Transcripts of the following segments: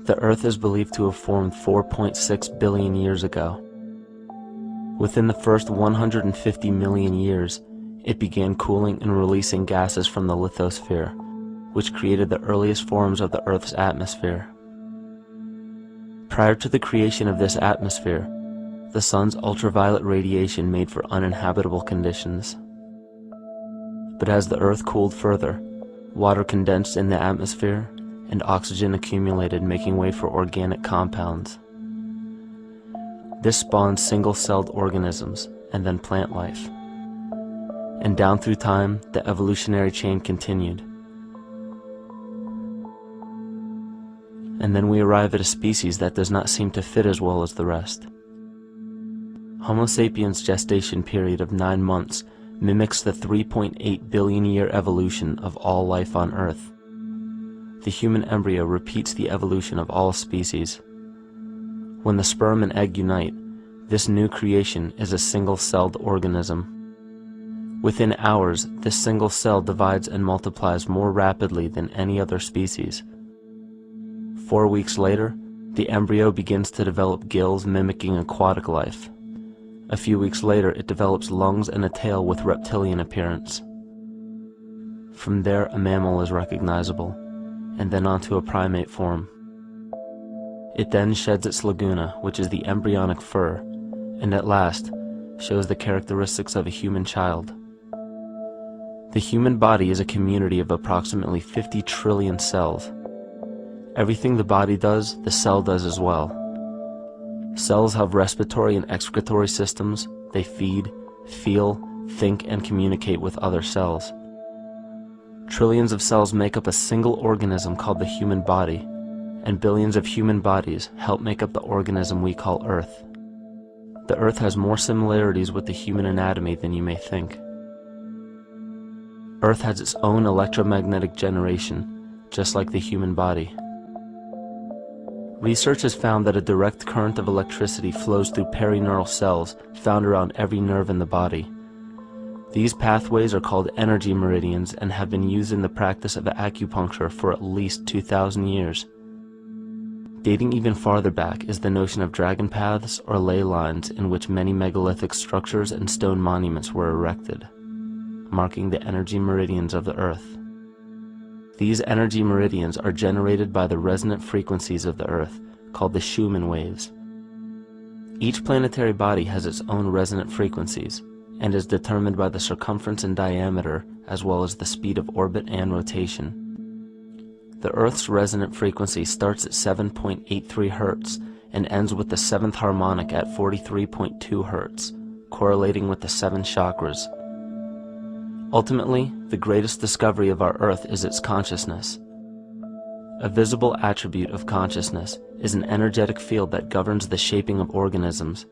The Earth is believed to have formed 4.6 billion years ago. Within the first 150 million years, it began cooling and releasing gases from the lithosphere, which created the earliest forms of the Earth's atmosphere. Prior to the creation of this atmosphere, the sun's ultraviolet radiation made for uninhabitable conditions. But as the Earth cooled further, water condensed in the atmosphere and oxygen accumulated, making way for organic compounds. This spawned single-celled organisms and then plant life. And down through time, the evolutionary chain continued. And then we arrive at a species that does not seem to fit as well as the rest. Homo sapiens' gestation period of 9 months mimics the 3.8 billion year evolution of all life on Earth. The human embryo repeats the evolution of all species. When the sperm and egg unite, this new creation is a single-celled organism. Within hours, this single cell divides and multiplies more rapidly than any other species. 4 weeks later, the embryo begins to develop gills mimicking aquatic life. A few weeks later, it develops lungs and a tail with reptilian appearance. From there, a mammal is recognizable, and then onto a primate form. It then sheds its laguna, which is the embryonic fur, and at last shows the characteristics of a human child. The human body is a community of approximately 50 trillion cells. Everything the body does, the cell does as well. Cells have respiratory and excretory systems. They feed, feel, think, and communicate with other cells. Trillions of cells make up a single organism called the human body, and billions of human bodies help make up the organism we call Earth. The Earth has more similarities with the human anatomy than you may think. Earth has its own electromagnetic generation, just like the human body. Research has found that a direct current of electricity flows through perineural cells found around every nerve in the body. These pathways are called energy meridians and have been used in the practice of acupuncture for at least 2,000 years. Dating even farther back is the notion of dragon paths or ley lines, in which many megalithic structures and stone monuments were erected, marking the energy meridians of the Earth. These energy meridians are generated by the resonant frequencies of the Earth, called the Schumann waves. Each planetary body has its own resonant frequencies, and is determined by the circumference and diameter, as well as the speed of orbit and rotation. The Earth's resonant frequency starts at 7.83 Hz and ends with the 7th harmonic at 43.2 Hz, correlating with the 7 chakras. Ultimately, the greatest discovery of our Earth is its consciousness. A visible attribute of consciousness is an energetic field that governs the shaping of organisms.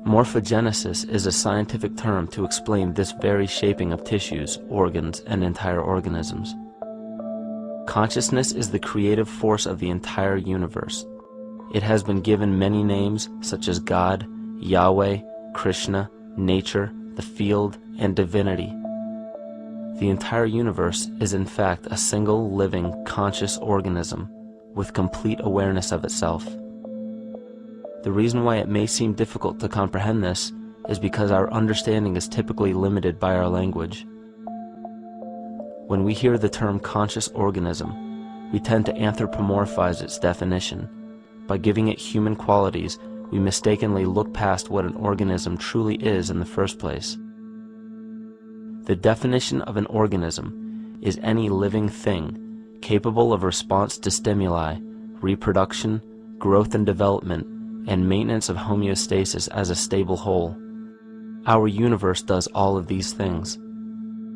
Morphogenesis is a scientific term to explain this very shaping of tissues, organs, and entire organisms. Consciousness is the creative force of the entire universe. It has been given many names such as God, Yahweh, Krishna, nature, the field, and divinity. The entire universe is in fact a single living, conscious organism with complete awareness of itself. The reason why it may seem difficult to comprehend this is because our understanding is typically limited by our language. When we hear the term conscious organism, we tend to anthropomorphize its definition. By giving it human qualities, we mistakenly look past what an organism truly is in the first place. The definition of an organism is any living thing capable of response to stimuli, reproduction, growth and development, and maintenance of homeostasis as a stable whole. Our universe does all of these things.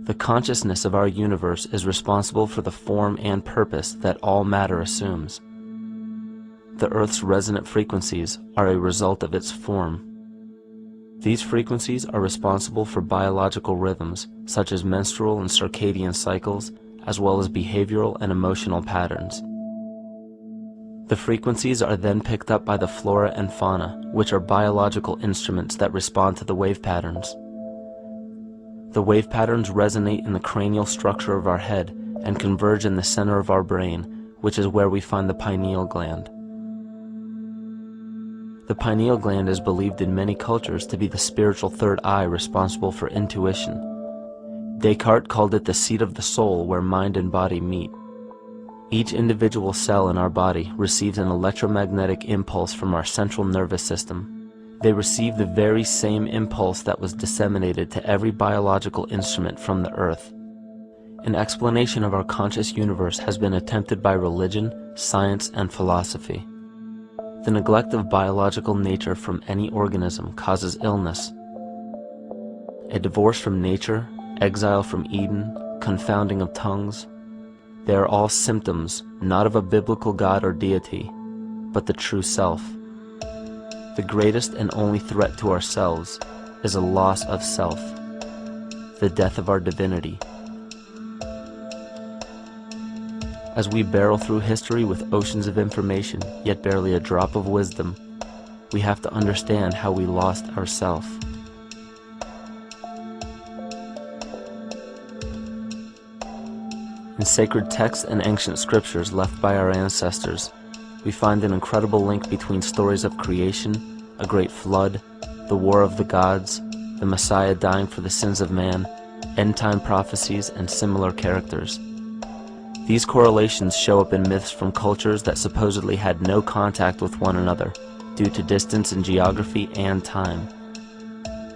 The consciousness of our universe is responsible for the form and purpose that all matter assumes. The Earth's resonant frequencies are a result of its form. These frequencies are responsible for biological rhythms, such as menstrual and circadian cycles, as well as behavioral and emotional patterns. The frequencies are then picked up by the flora and fauna, which are biological instruments that respond to the wave patterns. The wave patterns resonate in the cranial structure of our head and converge in the center of our brain, which is where we find the pineal gland. The pineal gland is believed in many cultures to be the spiritual third eye responsible for intuition. Descartes called it the seat of the soul where mind and body meet. Each individual cell in our body receives an electromagnetic impulse from our central nervous system. They receive the very same impulse that was disseminated to every biological instrument from the earth. An explanation of our conscious universe has been attempted by religion, science, and philosophy. The neglect of biological nature from any organism causes illness. A divorce from nature, exile from Eden, confounding of tongues, they are all symptoms not of a biblical God or deity, but the true self. The greatest and only threat to ourselves is a loss of self, the death of our divinity. As we barrel through history with oceans of information, yet barely a drop of wisdom, we have to understand how we lost ourself. In sacred texts and ancient scriptures left by our ancestors, we find an incredible link between stories of creation, a great flood, the war of the gods, the Messiah dying for the sins of man, end-time prophecies, and similar characters. These correlations show up in myths from cultures that supposedly had no contact with one another due to distance in geography and time.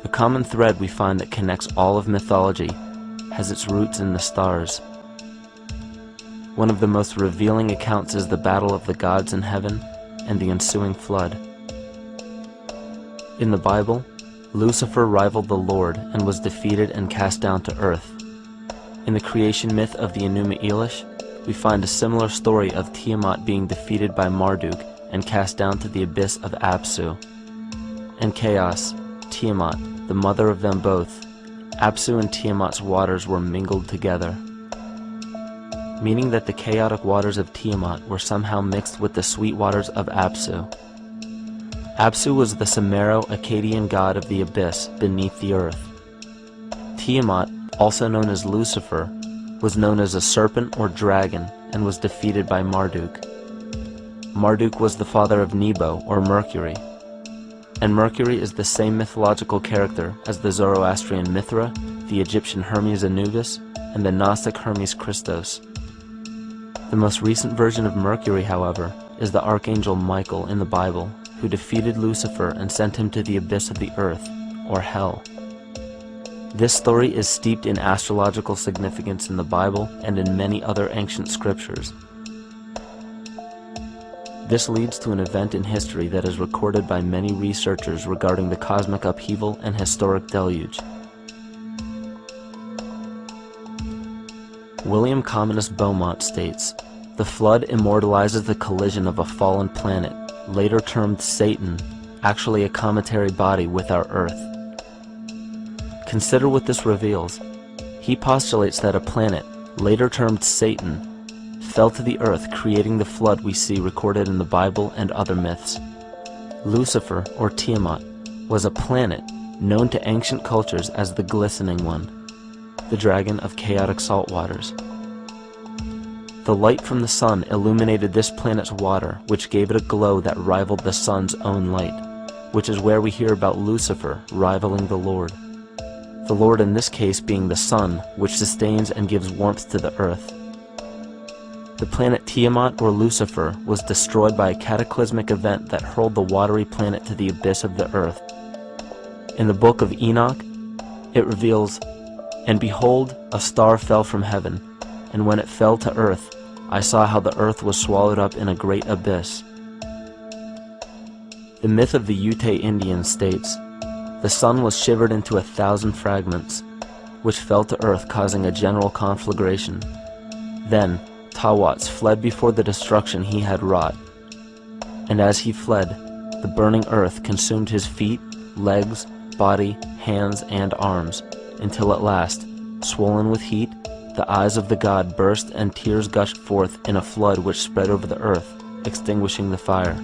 A common thread we find that connects all of mythology has its roots in the stars. One of the most revealing accounts is the battle of the gods in heaven and the ensuing flood. In the Bible, Lucifer rivaled the Lord and was defeated and cast down to earth. In the creation myth of the Enuma Elish, we find a similar story of Tiamat being defeated by Marduk and cast down to the abyss of Apsu. In chaos, Tiamat, the mother of them both, Apsu and Tiamat's waters were mingled together, meaning that the chaotic waters of Tiamat were somehow mixed with the sweet waters of Apsu. Apsu was the Sumero-Akkadian god of the abyss beneath the earth. Tiamat, also known as Lucifer, was known as a serpent or dragon and was defeated by Marduk. Marduk was the father of Nebo or Mercury, and Mercury is the same mythological character as the Zoroastrian Mithra, the Egyptian Hermes Anubis, and the Gnostic Hermes Christos. The most recent version of Mercury, however, is the Archangel Michael in the Bible, who defeated Lucifer and sent him to the abyss of the earth, or hell. This story is steeped in astrological significance in the Bible and in many other ancient scriptures. This leads to an event in history that is recorded by many researchers regarding the cosmic upheaval and historic deluge. William Commonus Beaumont states, "The flood immortalizes the collision of a fallen planet, later termed Satan, actually a cometary body with our Earth." Consider what this reveals. He postulates that a planet, later termed Satan, fell to the earth, creating the flood we see recorded in the Bible and other myths. Lucifer, or Tiamat, was a planet known to ancient cultures as the Glistening One, the dragon of chaotic salt waters. The light from the sun illuminated this planet's water, which gave it a glow that rivaled the sun's own light, which is where we hear about Lucifer rivaling the Lord. The Lord in this case being the sun, which sustains and gives warmth to the earth. The planet Tiamat, or Lucifer, was destroyed by a cataclysmic event that hurled the watery planet to the abyss of the earth. In the book of Enoch, it reveals, "And behold, a star fell from heaven, and when it fell to earth, I saw how the earth was swallowed up in a great abyss." The myth of the Ute Indians states, "The sun was shivered into 1,000 fragments, which fell to earth, causing a general conflagration. Then Tawats fled before the destruction he had wrought. And as he fled, the burning earth consumed his feet, legs, body, hands, and arms, until at last, swollen with heat, the eyes of the god burst and tears gushed forth in a flood which spread over the earth, extinguishing the fire."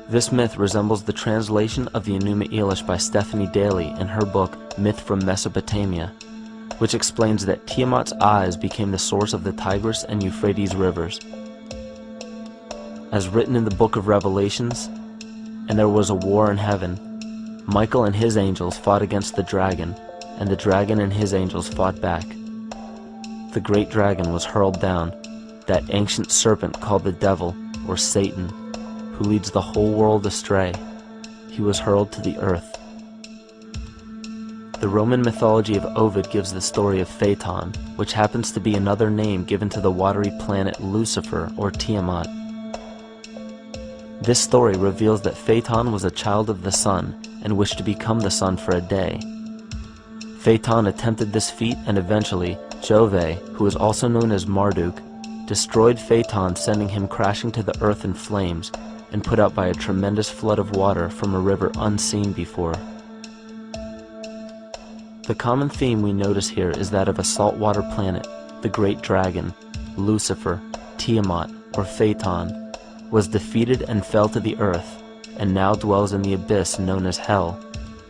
This myth resembles the translation of the Enuma Elish by Stephanie Daly in her book Myth from Mesopotamia. which explains that Tiamat's eyes became the source of the Tigris and Euphrates rivers. As written in the book of Revelations, "And there was a war in heaven. Michael and his angels fought against the dragon, and the dragon and his angels fought back. The great dragon was hurled down, that ancient serpent called the devil, or Satan, who leads the whole world astray. He was hurled to the earth." The Roman mythology of Ovid gives the story of Phaeton, which happens to be another name given to the watery planet Lucifer, or Tiamat. This story reveals that Phaeton was a child of the sun and wished to become the sun for a day. Phaeton attempted this feat, and eventually Jove, who is also known as Marduk, destroyed Phaeton, sending him crashing to the earth in flames and put out by a tremendous flood of water from a river unseen before. The common theme we notice here is that of a saltwater planet, the great dragon, Lucifer, Tiamat, or Phaeton, was defeated and fell to the earth, and now dwells in the abyss known as Hell,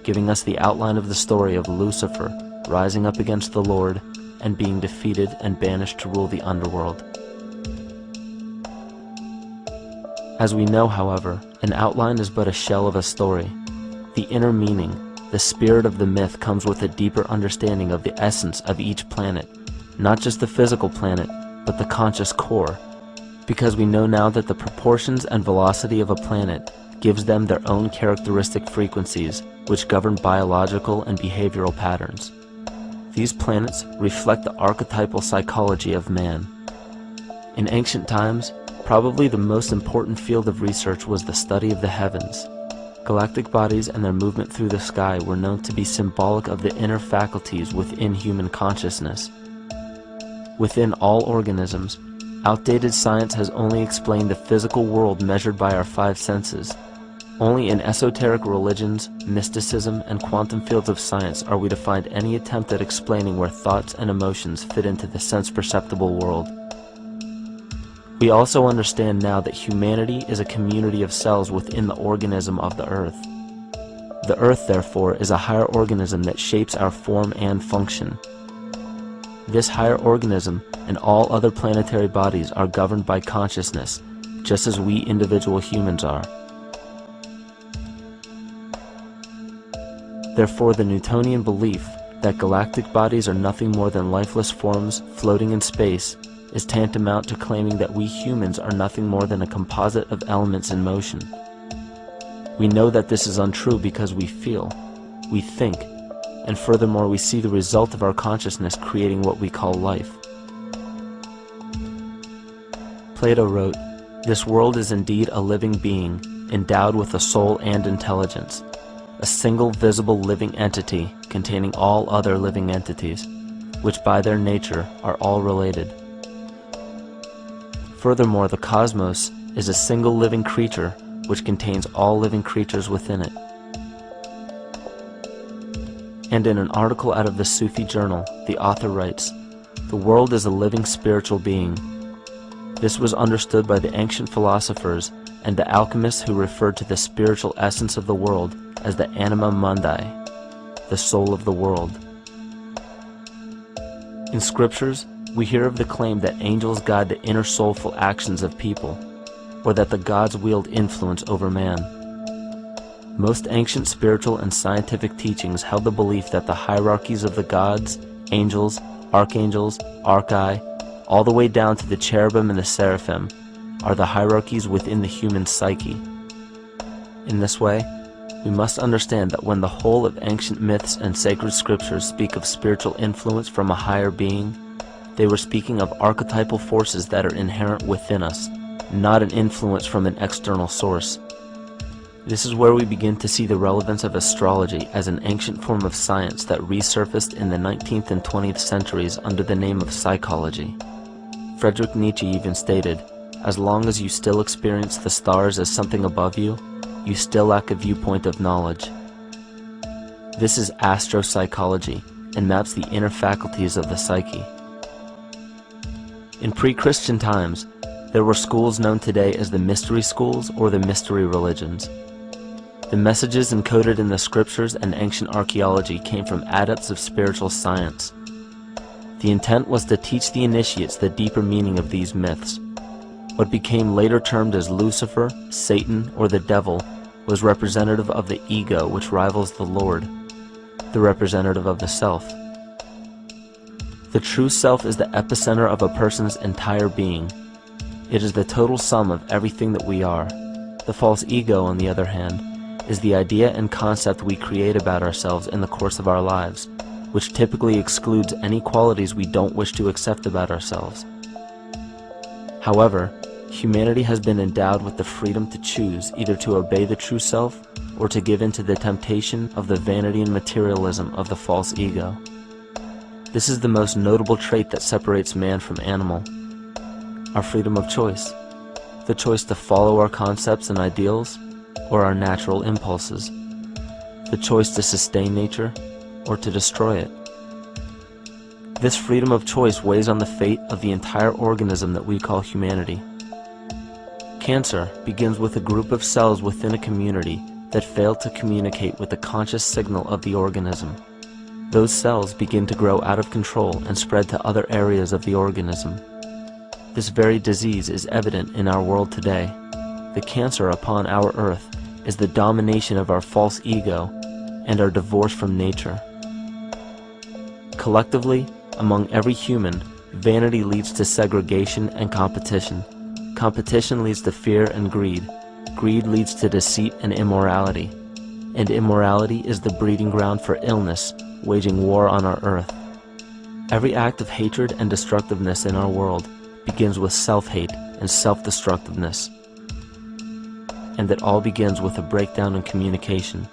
giving us the outline of the story of Lucifer rising up against the Lord and being defeated and banished to rule the underworld. As we know, however, an outline is but a shell of a story. The inner meaning, the spirit of the myth, comes with a deeper understanding of the essence of each planet, not just the physical planet, but the conscious core, because we know now that the proportions and velocity of a planet gives them their own characteristic frequencies, which govern biological and behavioral patterns. These planets reflect the archetypal psychology of man. In ancient times, probably the most important field of research was the study of the heavens. Galactic bodies and their movement through the sky were known to be symbolic of the inner faculties within human consciousness. Within all organisms, outdated science has only explained the physical world measured by our five senses. Only in esoteric religions, mysticism, and quantum fields of science are we to find any attempt at explaining where thoughts and emotions fit into the sense-perceptible world. We also understand now that humanity is a community of cells within the organism of the Earth. The Earth, therefore, is a higher organism that shapes our form and function. This higher organism and all other planetary bodies are governed by consciousness, just as we individual humans are. Therefore, the Newtonian belief that galactic bodies are nothing more than lifeless forms floating in space is tantamount to claiming that we humans are nothing more than a composite of elements in motion. We know that this is untrue because we feel, we think, and furthermore we see the result of our consciousness creating what we call life. Plato wrote, "This world is indeed a living being, endowed with a soul and intelligence, a single visible living entity containing all other living entities, which by their nature are all related." Furthermore, the cosmos is a single living creature which contains all living creatures within it. And in an article out of the Sufi journal, the author writes, "The world is a living spiritual being." This was understood by the ancient philosophers and the alchemists, who referred to the spiritual essence of the world as the anima mundi, the soul of the world. In scriptures, we hear of the claim that angels guide the inner soulful actions of people, or that the gods wield influence over man. Most ancient spiritual and scientific teachings held the belief that the hierarchies of the gods, angels, archangels, archai, all the way down to the cherubim and the seraphim, are the hierarchies within the human psyche. In this way, we must understand that when the whole of ancient myths and sacred scriptures speak of spiritual influence from a higher being, they were speaking of archetypal forces that are inherent within us, not an influence from an external source. This is where we begin to see the relevance of astrology as an ancient form of science that resurfaced in the 19th and 20th centuries under the name of psychology. Friedrich Nietzsche even stated, "As long as you still experience the stars as something above you, you still lack a viewpoint of knowledge." This is astropsychology and maps the inner faculties of the psyche. In pre-Christian times, there were schools known today as the mystery schools or the mystery religions. The messages encoded in the scriptures and ancient archaeology came from adepts of spiritual science. The intent was to teach the initiates the deeper meaning of these myths. What became later termed as Lucifer, Satan, or the devil was representative of the ego, which rivals the Lord, the representative of the self. The true self is the epicenter of a person's entire being. It is the total sum of everything that we are. The false ego, on the other hand, is the idea and concept we create about ourselves in the course of our lives, which typically excludes any qualities we don't wish to accept about ourselves. However, humanity has been endowed with the freedom to choose either to obey the true self or to give in to the temptation of the vanity and materialism of the false ego. This is the most notable trait that separates man from animal: our freedom of choice, the choice to follow our concepts and ideals or our natural impulses, the choice to sustain nature or to destroy it. This freedom of choice weighs on the fate of the entire organism that we call humanity. Cancer begins with a group of cells within a community that fail to communicate with the conscious signal of the organism. Those cells begin to grow out of control and spread to other areas of the organism. This very disease is evident in our world today. The cancer upon our earth is the domination of our false ego and our divorce from nature. Collectively, among every human, vanity leads to segregation and competition. Competition leads to fear and greed. Greed leads to deceit and immorality. And immorality is the breeding ground for illness, waging war on our earth. Every act of hatred and destructiveness in our world begins with self-hate and self-destructiveness. And that all begins with a breakdown in communication.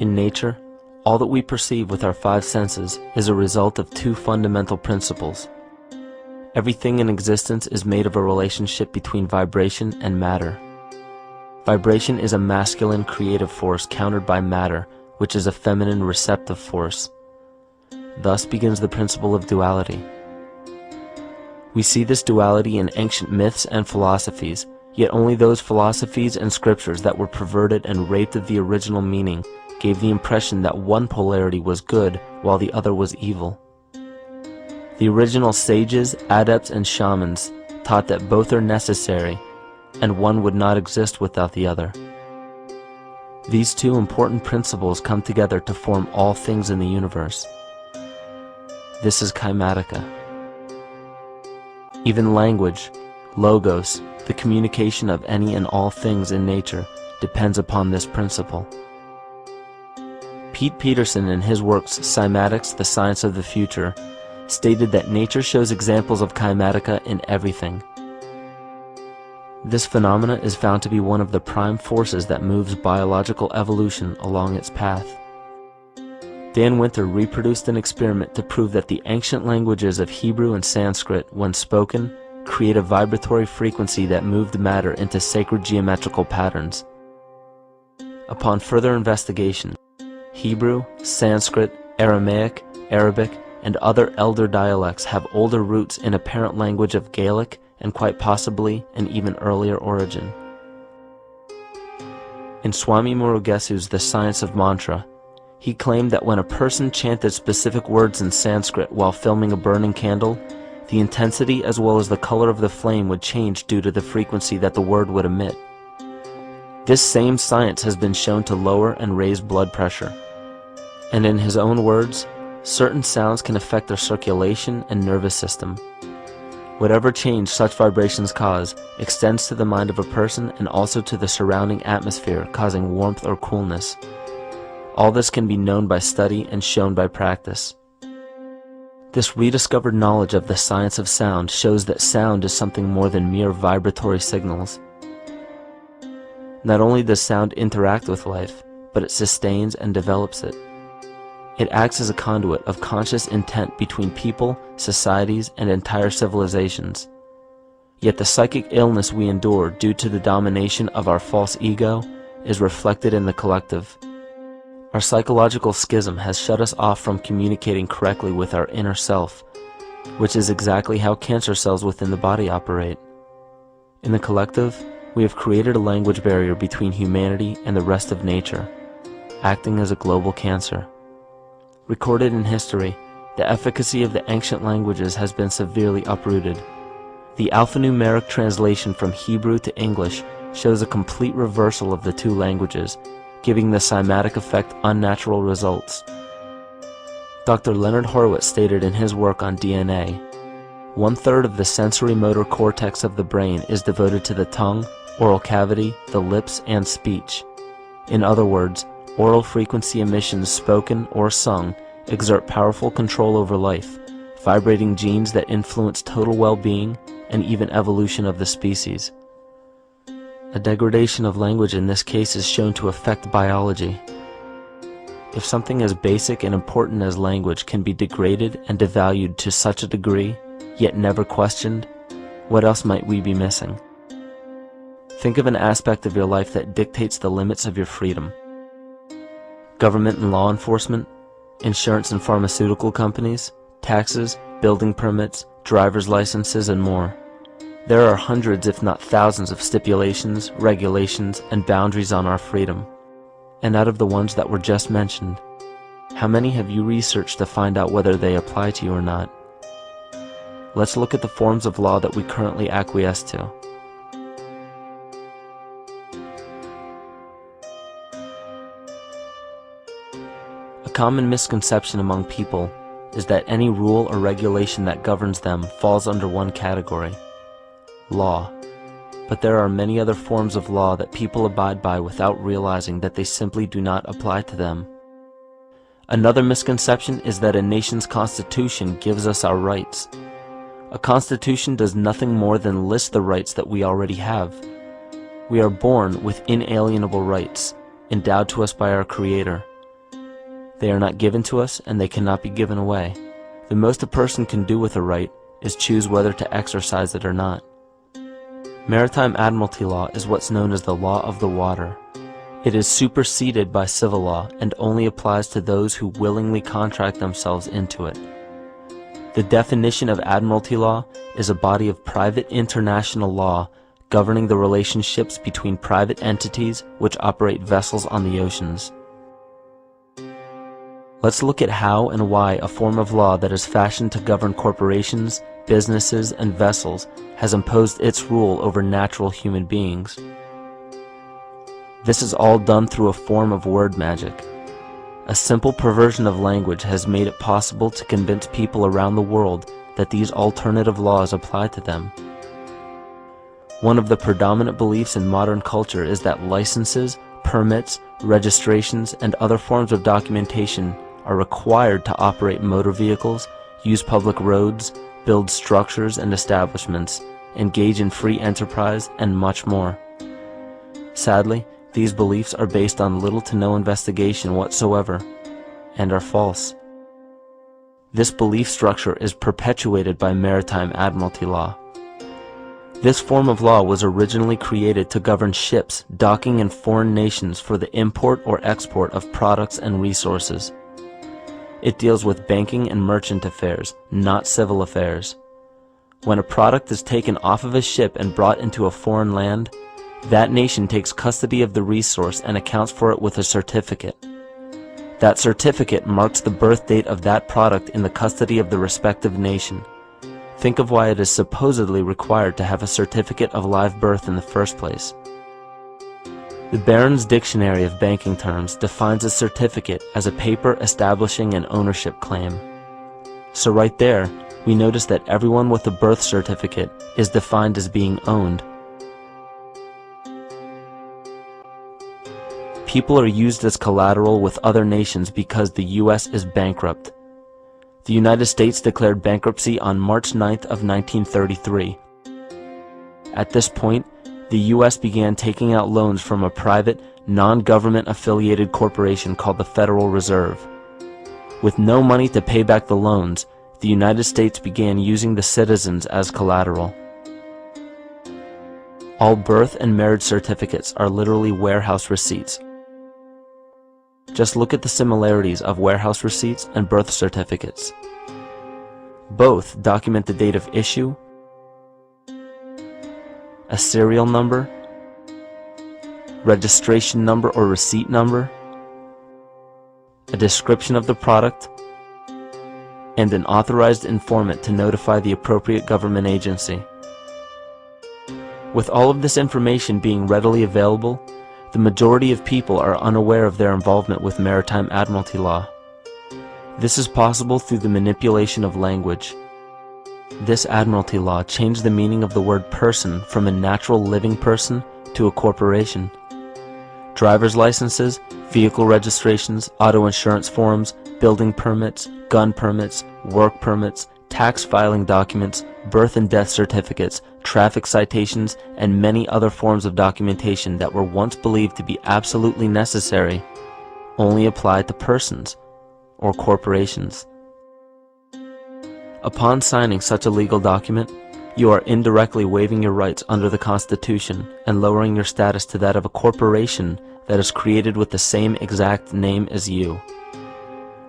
In nature, all that we perceive with our five senses is a result of two fundamental principles. Everything in existence is made of a relationship between vibration and matter. Vibration is a masculine creative force countered by matter, which is a feminine receptive force. Thus begins the principle of duality. We see this duality in ancient myths and philosophies, yet only those philosophies and scriptures that were perverted and raped of the original meaning gave the impression that one polarity was good while the other was evil. The original sages, adepts, and shamans taught that both are necessary and one would not exist without the other. These two important principles come together to form all things in the universe. This is Kymatica. Even language, logos, the communication of any and all things in nature, depends upon this principle. Pete Peterson, in his works Cymatics, The Science of the Future, stated that nature shows examples of Kymatica in everything. This phenomena is found to be one of the prime forces that moves biological evolution along its path. Dan Winter reproduced an experiment to prove that the ancient languages of Hebrew and Sanskrit, when spoken, create a vibratory frequency that moved matter into sacred geometrical patterns. Upon further investigation, Hebrew, Sanskrit, Aramaic, Arabic, and other elder dialects have older roots in a parent language of Gaelic and quite possibly an even earlier origin. In Swami Murugesu's The Science of Mantra, he claimed that when a person chanted specific words in Sanskrit while filming a burning candle, the intensity as well as the color of the flame would change due to the frequency that the word would emit. This same science has been shown to lower and raise blood pressure. And in his own words, certain sounds can affect their circulation and nervous system. Whatever change such vibrations cause extends to the mind of a person and also to the surrounding atmosphere, causing warmth or coolness. All this can be known by study and shown by practice. This rediscovered knowledge of the science of sound shows that sound is something more than mere vibratory signals. Not only does sound interact with life, but it sustains and develops it. It acts as a conduit of conscious intent between people, societies, and entire civilizations. Yet the psychic illness we endure due to the domination of our false ego is reflected in the collective. Our psychological schism has shut us off from communicating correctly with our inner self, which is exactly how cancer cells within the body operate. In the collective, we have created a language barrier between humanity and the rest of nature, acting as a global cancer. Recorded in history, the efficacy of the ancient languages has been severely uprooted. The alphanumeric translation from Hebrew to English shows a complete reversal of the two languages, giving the cymatic effect unnatural results. Dr. Leonard Horowitz stated in his work on DNA, 1/3 of the sensory motor cortex of the brain is devoted to the tongue, oral cavity, the lips, and speech. In other words, oral frequency emissions spoken or sung exert powerful control over life, vibrating genes that influence total well-being and even evolution of the species. A degradation of language in this case is shown to affect biology. If something as basic and important as language can be degraded and devalued to such a degree, yet never questioned, what else might we be missing? Think of an aspect of your life that dictates the limits of your freedom. Government and law enforcement, insurance and pharmaceutical companies, taxes, building permits, driver's licenses, and more. There are hundreds if not thousands of stipulations, regulations, and boundaries on our freedom. And out of the ones that were just mentioned, how many have you researched to find out whether they apply to you or not? Let's look at the forms of law that we currently acquiesce to. A common misconception among people is that any rule or regulation that governs them falls under one category: law. But there are many other forms of law that people abide by without realizing that they simply do not apply to them. Another misconception is that a nation's constitution gives us our rights. A constitution does nothing more than list the rights that we already have. We are born with inalienable rights, endowed to us by our Creator. They are not given to us, and they cannot be given away. The most a person can do with a right is choose whether to exercise it or not. Maritime admiralty law is what's known as the law of the water. It is superseded by civil law and only applies to those who willingly contract themselves into it. The definition of admiralty law is a body of private international law governing the relationships between private entities which operate vessels on the oceans. Let's look at how and why a form of law that is fashioned to govern corporations, businesses, and vessels has imposed its rule over natural human beings. This is all done through a form of word magic. A simple perversion of language has made it possible to convince people around the world that these alternative laws apply to them. One of the predominant beliefs in modern culture is that licenses, permits, registrations, and other forms of documentation are required to operate motor vehicles, use public roads, build structures and establishments, engage in free enterprise, and much more. Sadly, these beliefs are based on little to no investigation whatsoever, and are false. This belief structure is perpetuated by maritime admiralty law. This form of law was originally created to govern ships docking in foreign nations for the import or export of products and resources. It deals with banking and merchant affairs, not civil affairs. When a product is taken off of a ship and brought into a foreign land, that nation takes custody of the resource and accounts for it with a certificate. That certificate marks the birth date of that product in the custody of the respective nation. Think of why it is supposedly required to have a certificate of live birth in the first place. The Barron's Dictionary of Banking Terms defines a certificate as a paper establishing an ownership claim. So right there, we notice that everyone with a birth certificate is defined as being owned. People are used as collateral with other nations because the U.S. is bankrupt. The United States declared bankruptcy on March 9th of 1933. At this point, the U.S. began taking out loans from a private, non-government affiliated corporation called the Federal Reserve. With no money to pay back the loans, the United States began using the citizens as collateral. All birth and marriage certificates are literally warehouse receipts. Just look at the similarities of warehouse receipts and birth certificates. Both document the date of issue, a serial number, registration number or receipt number, a description of the product, and an authorized informant to notify the appropriate government agency. With all of this information being readily available, the majority of people are unaware of their involvement with maritime admiralty law. This is possible through the manipulation of language. This admiralty law changed the meaning of the word person from a natural living person to a corporation. Driver's licenses, vehicle registrations, auto insurance forms, building permits, gun permits, work permits, tax filing documents, birth and death certificates, traffic citations, and many other forms of documentation that were once believed to be absolutely necessary only applied to persons or corporations. Upon signing such a legal document, you are indirectly waiving your rights under the Constitution and lowering your status to that of a corporation that is created with the same exact name as you.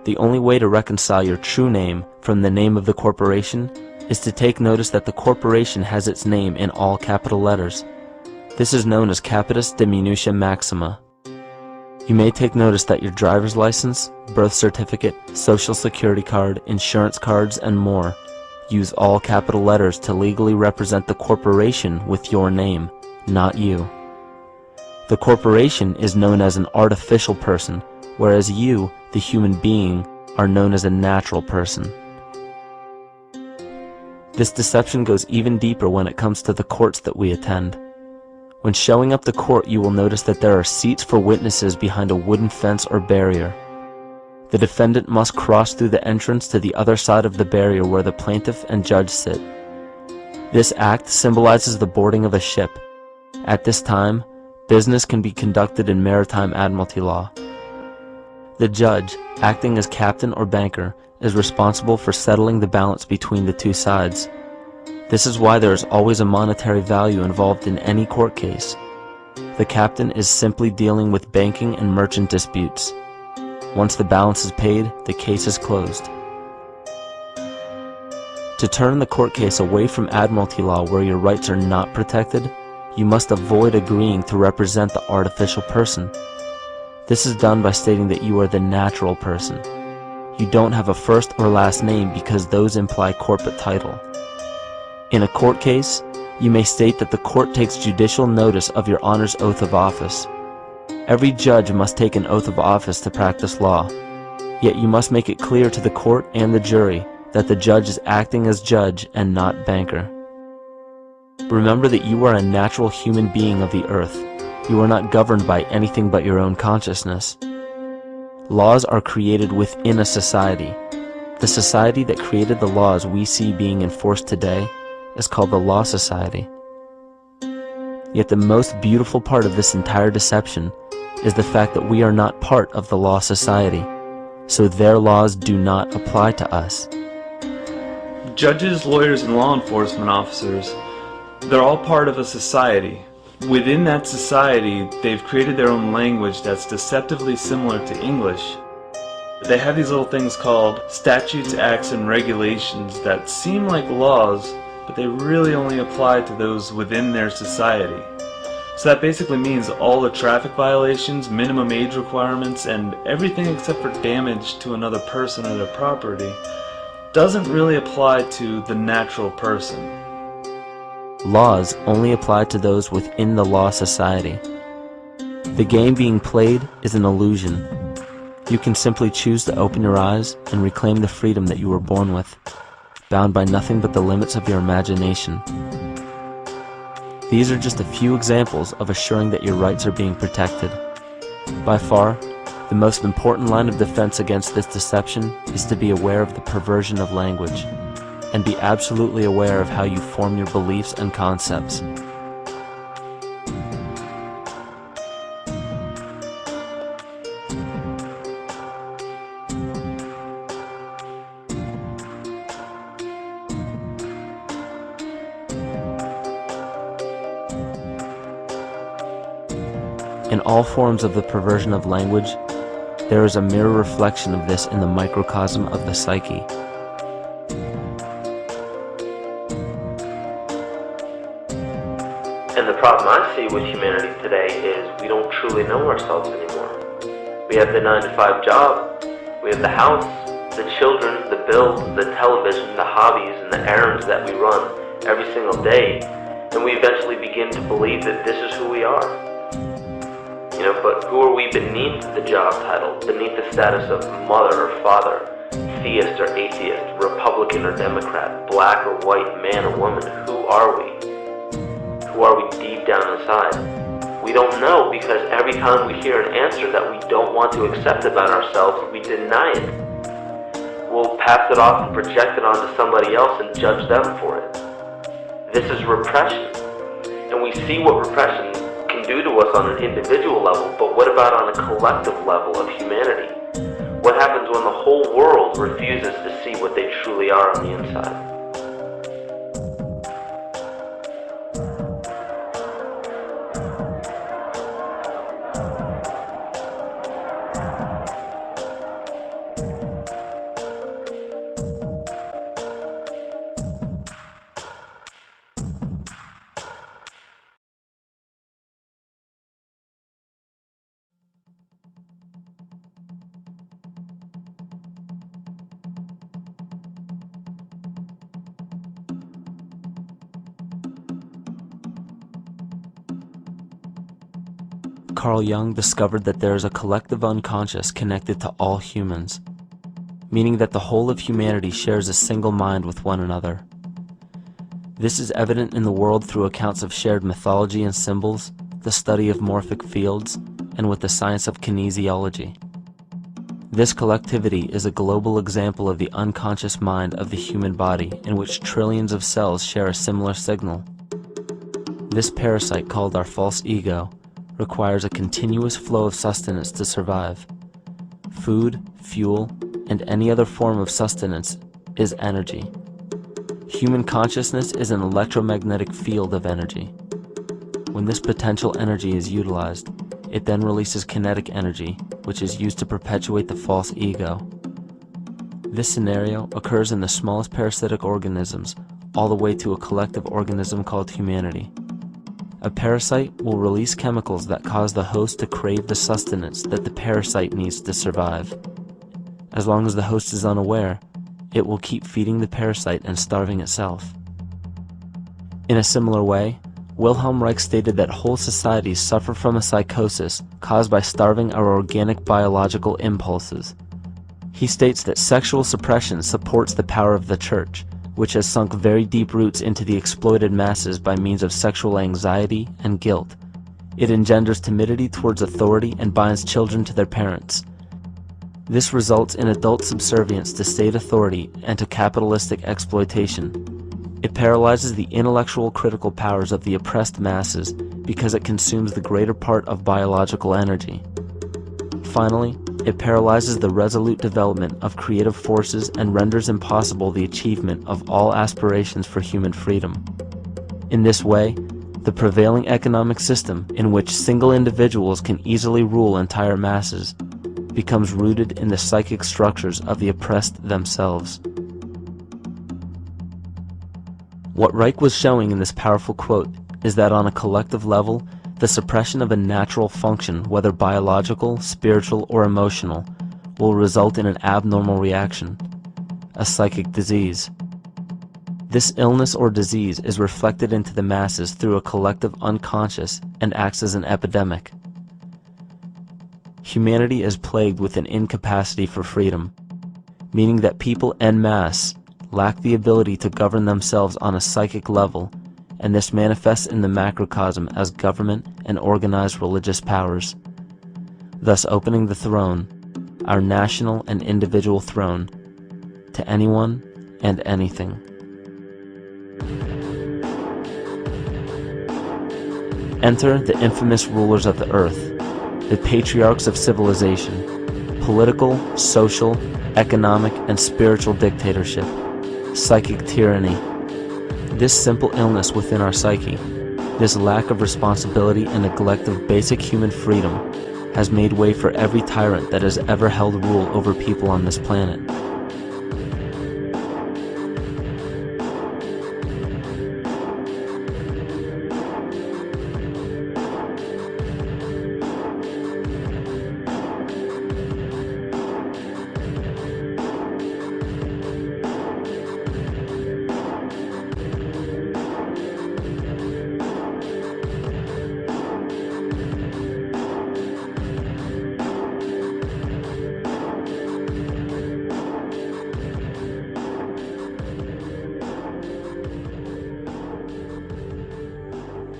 The only way to reconcile your true name from the name of the corporation is to take notice that the corporation has its name in all capital letters. This is known as capitis diminutia maxima. You may take notice that your driver's license, birth certificate, social security card, insurance cards, and more use all capital letters to legally represent the corporation with your name, not you. The corporation is known as an artificial person, whereas you, the human being, are known as a natural person. This deception goes even deeper when it comes to the courts that we attend. When showing up to court, you will notice that there are seats for witnesses behind a wooden fence or barrier. The defendant must cross through the entrance to the other side of the barrier where the plaintiff and judge sit. This act symbolizes the boarding of a ship. At this time, business can be conducted in maritime admiralty law. The judge, acting as captain or banker, is responsible for settling the balance between the two sides. This is why there is always a monetary value involved in any court case. The captain is simply dealing with banking and merchant disputes. Once the balance is paid, the case is closed. To turn the court case away from admiralty law where your rights are not protected, you must avoid agreeing to represent the artificial person. This is done by stating that you are the natural person. You don't have a first or last name because those imply corporate title. In a court case, you may state that the court takes judicial notice of your honor's oath of office. Every judge must take an oath of office to practice law, yet you must make it clear to the court and the jury that the judge is acting as judge and not banker. Remember that you are a natural human being of the earth. You are not governed by anything but your own consciousness. Laws are created within a society. The society that created the laws we see being enforced today is called the Law Society. Yet the most beautiful part of this entire deception is the fact that we are not part of the Law Society, so their laws do not apply to us. Judges, lawyers, and law enforcement officers, they're all part of a society. Within that society, they've created their own language that's deceptively similar to English. They have these little things called statutes, acts, and regulations that seem like laws, but they really only apply to those within their society. So that basically means all the traffic violations, minimum age requirements, and everything except for damage to another person or their property doesn't really apply to the natural person. Laws only apply to those within the Law Society. The game being played is an illusion. You can simply choose to open your eyes and reclaim the freedom that you were born with, bound by nothing but the limits of your imagination. These are just a few examples of assuring that your rights are being protected. By far, the most important line of defense against this deception is to be aware of the perversion of language, and be absolutely aware of how you form your beliefs and concepts. In all forms of the perversion of language, there is a mirror reflection of this in the microcosm of the psyche. And the problem I see with humanity today is we don't truly know ourselves anymore. We have the 9-to-5 job, we have the house, the children, the bills, the television, the hobbies, and the errands that we run every single day, and we eventually begin to believe that this is who we are. But who are we beneath the job title, beneath the status of mother or father, theist or atheist, Republican or Democrat, black or white, man or woman? Who are we? Who are we deep down inside? We don't know, because every time we hear an answer that we don't want to accept about ourselves, we deny it. We'll pass it off and project it onto somebody else and judge them for it. This is repression. And we see what repression can do to us on an individual level, but what about on a collective level of humanity? What happens when the whole world refuses to see what they truly are on the inside? Carl Jung discovered that there is a collective unconscious connected to all humans, meaning that the whole of humanity shares a single mind with one another. This is evident in the world through accounts of shared mythology and symbols, the study of morphic fields, and with the science of kinesiology. This collectivity is a global example of the unconscious mind of the human body, in which trillions of cells share a similar signal. This parasite, called our false ego, requires a continuous flow of sustenance to survive. Food, fuel, and any other form of sustenance is energy. Human consciousness is an electromagnetic field of energy. When this potential energy is utilized, it then releases kinetic energy, which is used to perpetuate the false ego. This scenario occurs in the smallest parasitic organisms, all the way to a collective organism called humanity. A parasite will release chemicals that cause the host to crave the sustenance that the parasite needs to survive. As long as the host is unaware, it will keep feeding the parasite and starving itself. In a similar way, Wilhelm Reich stated that whole societies suffer from a psychosis caused by starving our organic biological impulses. He states that sexual suppression supports the power of the church, which has sunk very deep roots into the exploited masses by means of sexual anxiety and guilt. It engenders timidity towards authority and binds children to their parents. This results in adult subservience to state authority and to capitalistic exploitation. It paralyzes the intellectual critical powers of the oppressed masses because it consumes the greater part of biological energy. Finally, it paralyzes the resolute development of creative forces and renders impossible the achievement of all aspirations for human freedom. In this way, the prevailing economic system, in which single individuals can easily rule entire masses, becomes rooted in the psychic structures of the oppressed themselves. What Reich was showing in this powerful quote is that on a collective level, the suppression of a natural function, whether biological, spiritual, or emotional, will result in an abnormal reaction, a psychic disease. This illness or disease is reflected into the masses through a collective unconscious and acts as an epidemic. Humanity is plagued with an incapacity for freedom, meaning that people en masse lack the ability to govern themselves on a psychic level, and this manifests in the macrocosm as government and organized religious powers, thus opening the throne, our national and individual throne, to anyone and anything. Enter the infamous rulers of the earth, the patriarchs of civilization, political, social, economic, and spiritual dictatorship, psychic tyranny. This simple illness within our psyche, This lack of responsibility and neglect of basic human freedom has made way for every tyrant that has ever held rule over people on this planet.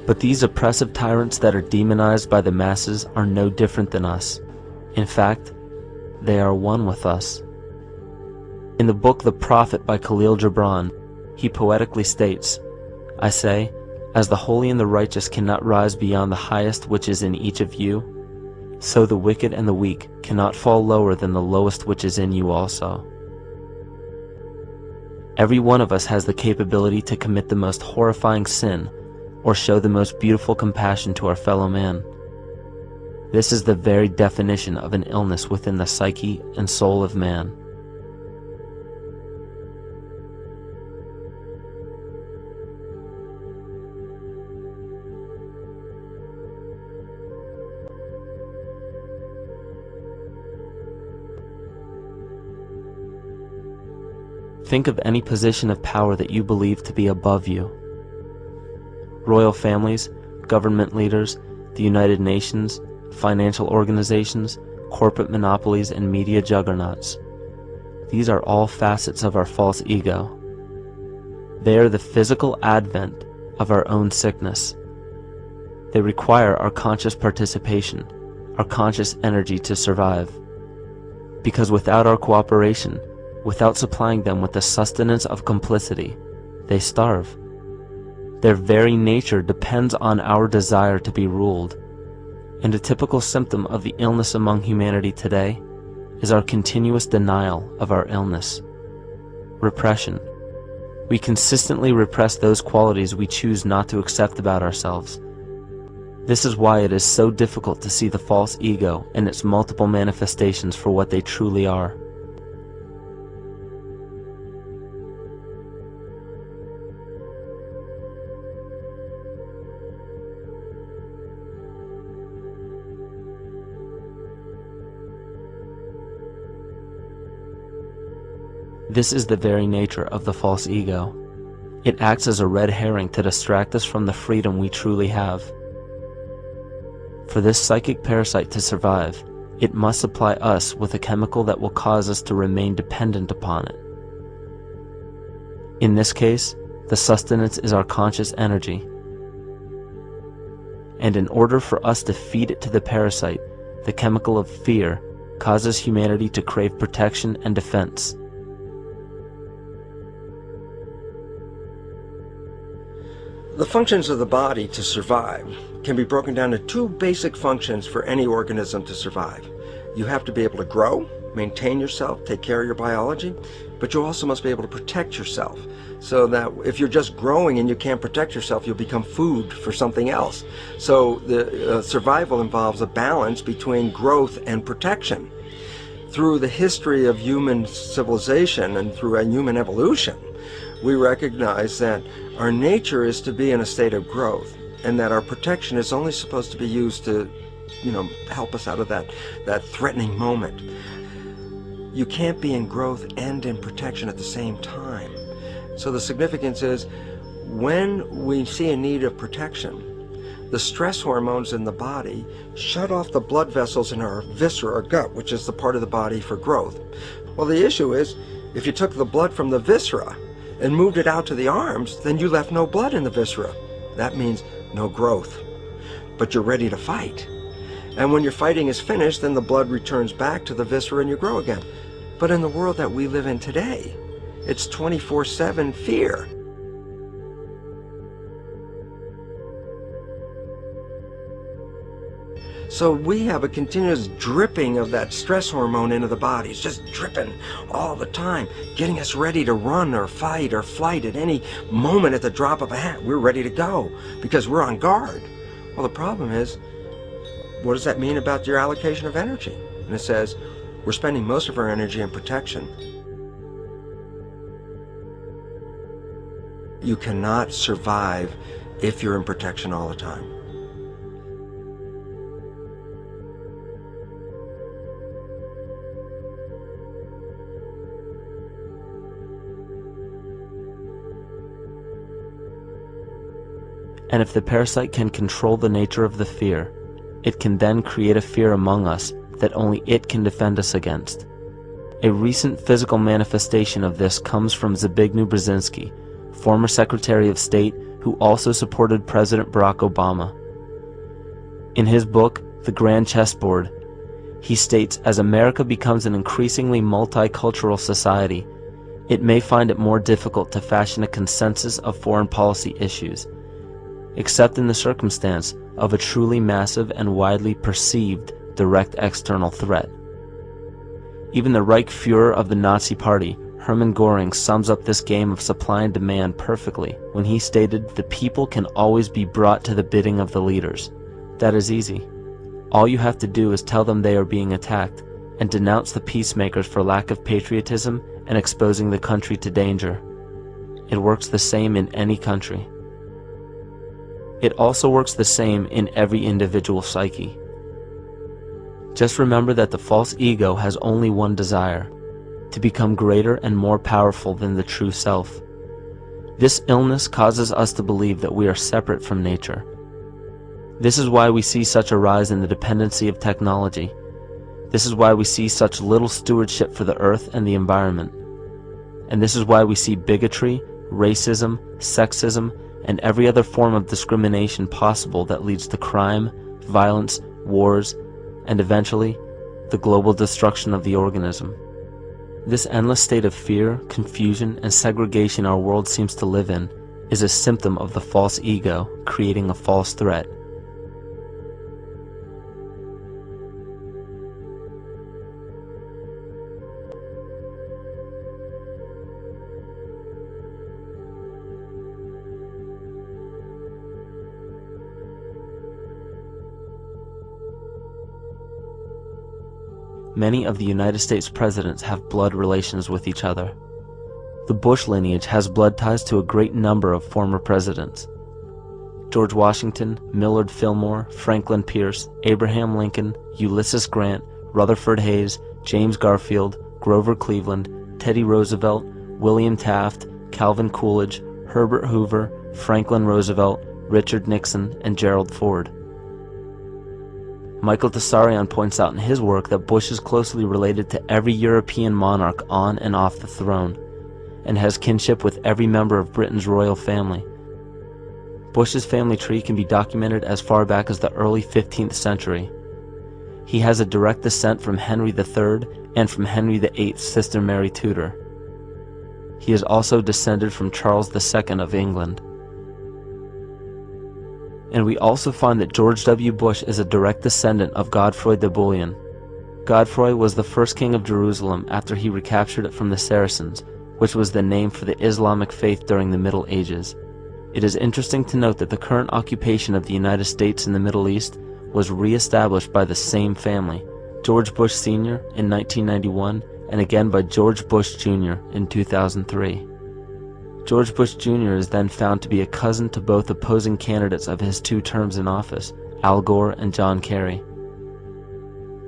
But these oppressive tyrants that are demonized by the masses are no different than us. In fact, they are one with us. In the book The Prophet by Khalil Gibran, he poetically states, "I say, as the holy and the righteous cannot rise beyond the highest which is in each of you, so the wicked and the weak cannot fall lower than the lowest which is in you also." Every one of us has the capability to commit the most horrifying sin or show the most beautiful compassion to our fellow man. This is the very definition of an illness within the psyche and soul of man. Think of any position of power that you believe to be above you. Royal families, government leaders, the United Nations, financial organizations, corporate monopolies, and media juggernauts. These are all facets of our false ego. They are the physical advent of our own sickness. They require our conscious participation, our conscious energy to survive. Because without our cooperation, without supplying them with the sustenance of complicity, they starve. Their very nature depends on our desire to be ruled, and a typical symptom of the illness among humanity today is our continuous denial of our illness. Repression. We consistently repress those qualities we choose not to accept about ourselves. This is why it is so difficult to see the false ego and its multiple manifestations for what they truly are. This is the very nature of the false ego. It acts as a red herring to distract us from the freedom we truly have. For this psychic parasite to survive, it must supply us with a chemical that will cause us to remain dependent upon it. In this case, the sustenance is our conscious energy. And in order for us to feed it to the parasite, the chemical of fear causes humanity to crave protection and defense. The functions of the body to survive can be broken down to two basic functions for any organism to survive. You have to be able to grow, maintain yourself, take care of your biology, but you also must be able to protect yourself, so that if you're just growing and you can't protect yourself, you'll become food for something else. So the survival involves a balance between growth and protection. Through the history of human civilization and through human evolution, we recognize that our nature is to be in a state of growth, and that our protection is only supposed to be used to, help us out of that threatening moment. You can't be in growth and in protection at the same time. So the significance is, when we see a need of protection, the stress hormones in the body shut off the blood vessels in our viscera or gut, which is the part of the body for growth. Well, the issue is, if you took the blood from the viscera and moved it out to the arms, then you left no blood in the viscera. That means no growth. But you're ready to fight. And when your fighting is finished, then the blood returns back to the viscera and you grow again. But in the world that we live in today, it's 24/7 fear. So we have a continuous dripping of that stress hormone into the body. It's just dripping all the time, getting us ready to run or fight or flight at any moment at the drop of a hat. We're ready to go because we're on guard. Well, the problem is, what does that mean about your allocation of energy? And it says, we're spending most of our energy in protection. You cannot survive if you're in protection all the time. And if the parasite can control the nature of the fear, it can then create a fear among us that only it can defend us against. A recent physical manifestation of this comes from Zbigniew Brzezinski, former Secretary of State who also supported President Barack Obama. In his book, The Grand Chessboard, he states, as America becomes an increasingly multicultural society, it may find it more difficult to fashion a consensus of foreign policy issues, except in the circumstance of a truly massive and widely perceived direct external threat. Even the Reichsfuhrer of the Nazi Party, Hermann Göring, sums up this game of supply and demand perfectly when he stated, "The people can always be brought to the bidding of the leaders." That is easy. All you have to do is tell them they are being attacked and denounce the peacemakers for lack of patriotism and exposing the country to danger. It works the same in any country. It also works the same in every individual psyche. Just remember that the false ego has only one desire: to become greater and more powerful than the true self. This illness causes us to believe that we are separate from nature. This is why we see such a rise in the dependency of technology. This is why we see such little stewardship for the earth and the environment. And this is why we see bigotry, racism, sexism, and every other form of discrimination possible that leads to crime, violence, wars, and eventually, the global destruction of the organism. This endless state of fear, confusion, and segregation our world seems to live in is a symptom of the false ego creating a false threat. Many of the United States presidents have blood relations with each other. The Bush lineage has blood ties to a great number of former presidents. George Washington, Millard Fillmore, Franklin Pierce, Abraham Lincoln, Ulysses Grant, Rutherford Hayes, James Garfield, Grover Cleveland, Teddy Roosevelt, William Taft, Calvin Coolidge, Herbert Hoover, Franklin Roosevelt, Richard Nixon, and Gerald Ford. Michael Tsarion points out in his work that Bush is closely related to every European monarch on and off the throne, and has kinship with every member of Britain's royal family. Bush's family tree can be documented as far back as the early 15th century. He has a direct descent from Henry III and from Henry VIII's sister Mary Tudor. He is also descended from Charles II of England. And we also find that George W. Bush is a direct descendant of Godfrey de Bouillon. Godfrey was the first king of Jerusalem after he recaptured it from the Saracens, which was the name for the Islamic faith during the Middle Ages. It is interesting to note that the current occupation of the United States in the Middle East was re-established by the same family, George Bush Sr. in 1991, and again by George Bush Jr. in 2003. George Bush Jr. is then found to be a cousin to both opposing candidates of his 2 terms in office, Al Gore and John Kerry.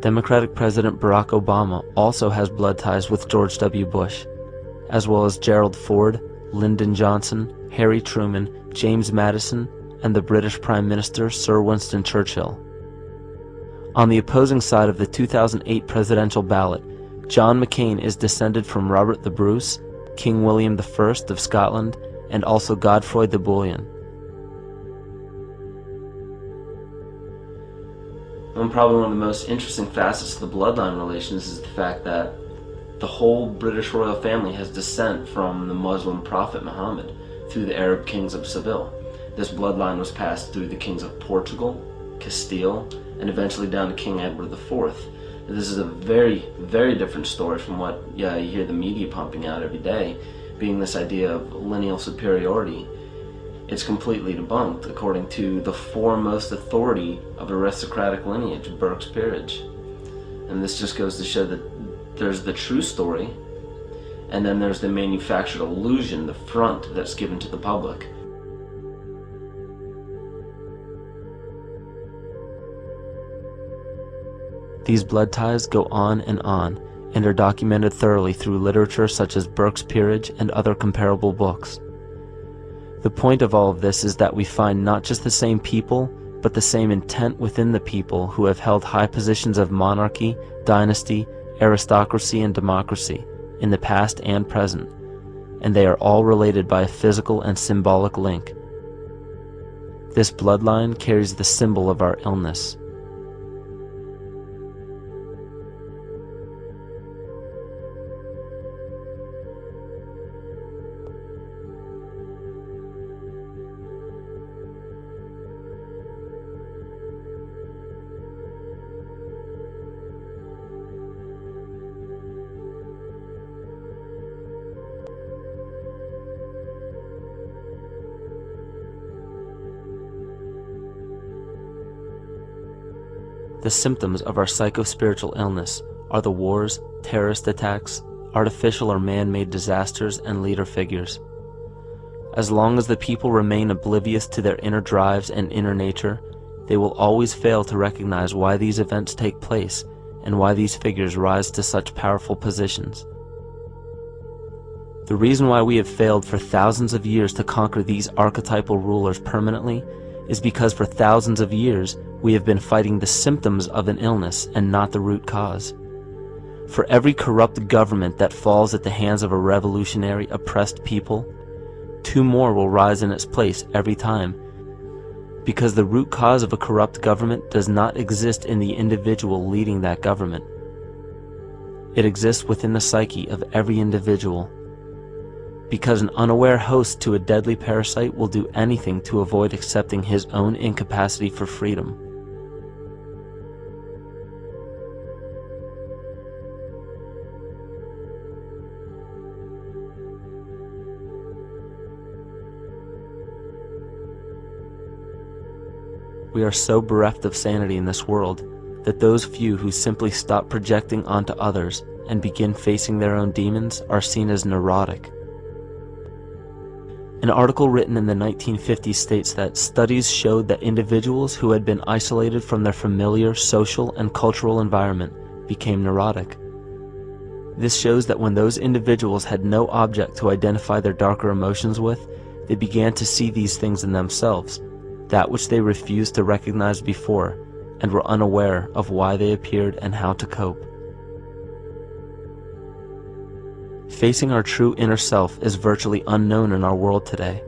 Democratic President Barack Obama also has blood ties with George W. Bush, as well as Gerald Ford, Lyndon Johnson, Harry Truman, James Madison, and the British Prime Minister Sir Winston Churchill. On the opposing side of the 2008 presidential ballot, John McCain is descended from Robert the Bruce, King William I of Scotland, and also Godfrey de Bouillon. Probably one of the most interesting facets of the bloodline relations is the fact that the whole British royal family has descent from the Muslim prophet Muhammad through the Arab kings of Seville. This bloodline was passed through the kings of Portugal, Castile, and eventually down to King Edward IV. This is a very, very different story from what you hear the media pumping out every day, being this idea of lineal superiority. It's completely debunked according to the foremost authority of aristocratic lineage, Burke's peerage. And this just goes to show that there's the true story, and then there's the manufactured illusion, the front that's given to the public. These blood ties go on and are documented thoroughly through literature such as Burke's Peerage and other comparable books. The point of all of this is that we find not just the same people, but the same intent within the people who have held high positions of monarchy, dynasty, aristocracy, and democracy in the past and present, and they are all related by a physical and symbolic link. This bloodline carries the symbol of our illness. The symptoms of our psycho-spiritual illness are the wars, terrorist attacks, artificial or man-made disasters, and leader figures. As long as the people remain oblivious to their inner drives and inner nature, they will always fail to recognize why these events take place and why these figures rise to such powerful positions. The reason why we have failed for thousands of years to conquer these archetypal rulers permanently is because for thousands of years we have been fighting the symptoms of an illness and not the root cause. For every corrupt government that falls at the hands of a revolutionary, oppressed people, 2 more will rise in its place every time, because the root cause of a corrupt government does not exist in the individual leading that government. It exists within the psyche of every individual, because an unaware host to a deadly parasite will do anything to avoid accepting his own incapacity for freedom. We are so bereft of sanity in this world that those few who simply stop projecting onto others and begin facing their own demons are seen as neurotic. An article written in the 1950s states that studies showed that individuals who had been isolated from their familiar social and cultural environment became neurotic. This shows that when those individuals had no object to identify their darker emotions with, they began to see these things in themselves, that which they refused to recognize before, and were unaware of why they appeared and how to cope. Facing our true inner self is virtually unknown in our world today.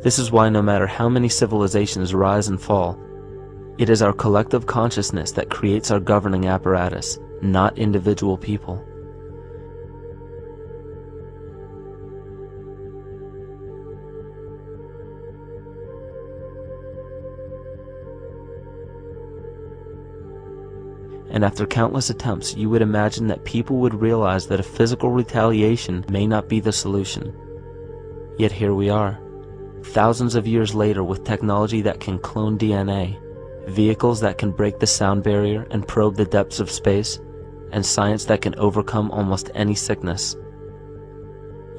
This is why no matter how many civilizations rise and fall, it is our collective consciousness that creates our governing apparatus, not individual people. And after countless attempts, you would imagine that people would realize that a physical retaliation may not be the solution. Yet here we are, thousands of years later, with technology that can clone DNA, vehicles that can break the sound barrier and probe the depths of space, and science that can overcome almost any sickness.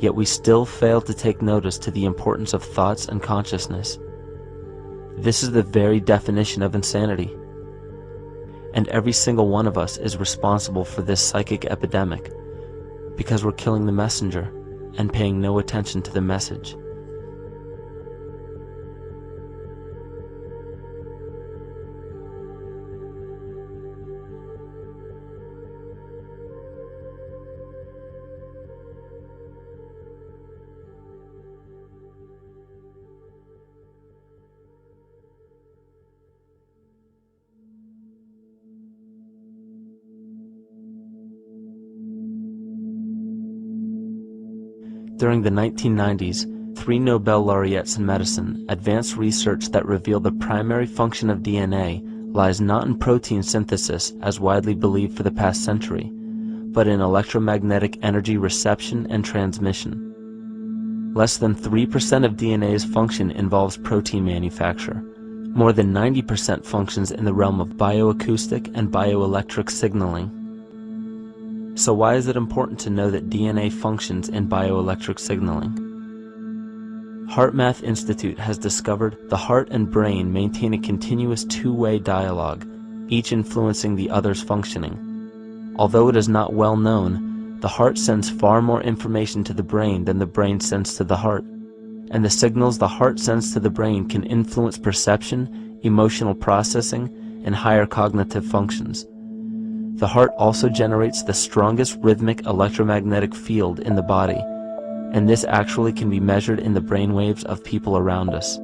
Yet we still fail to take notice to the importance of thoughts and consciousness. This is the very definition of insanity. And every single one of us is responsible for this psychic epidemic, because we're killing the messenger and paying no attention to the message. During the 1990s, 3 Nobel laureates in medicine advanced research that revealed the primary function of DNA lies not in protein synthesis as widely believed for the past century, but in electromagnetic energy reception and transmission. Less than 3% of DNA's function involves protein manufacture. More than 90% functions in the realm of bioacoustic and bioelectric signaling. So why is it important to know that DNA functions in bioelectric signaling? HeartMath Institute has discovered the heart and brain maintain a continuous two-way dialogue, each influencing the other's functioning. Although it is not well known, the heart sends far more information to the brain than the brain sends to the heart, and the signals the heart sends to the brain can influence perception, emotional processing, and higher cognitive functions. The heart also generates the strongest rhythmic electromagnetic field in the body, and this actually can be measured in the brainwaves of people around us.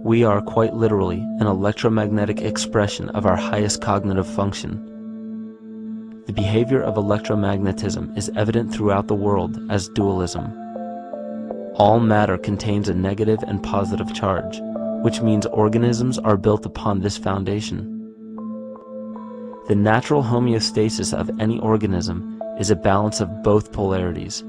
We are quite literally an electromagnetic expression of our highest cognitive function. The behavior of electromagnetism is evident throughout the world as dualism. All matter contains a negative and positive charge, which means organisms are built upon this foundation. The natural homeostasis of any organism is a balance of both polarities.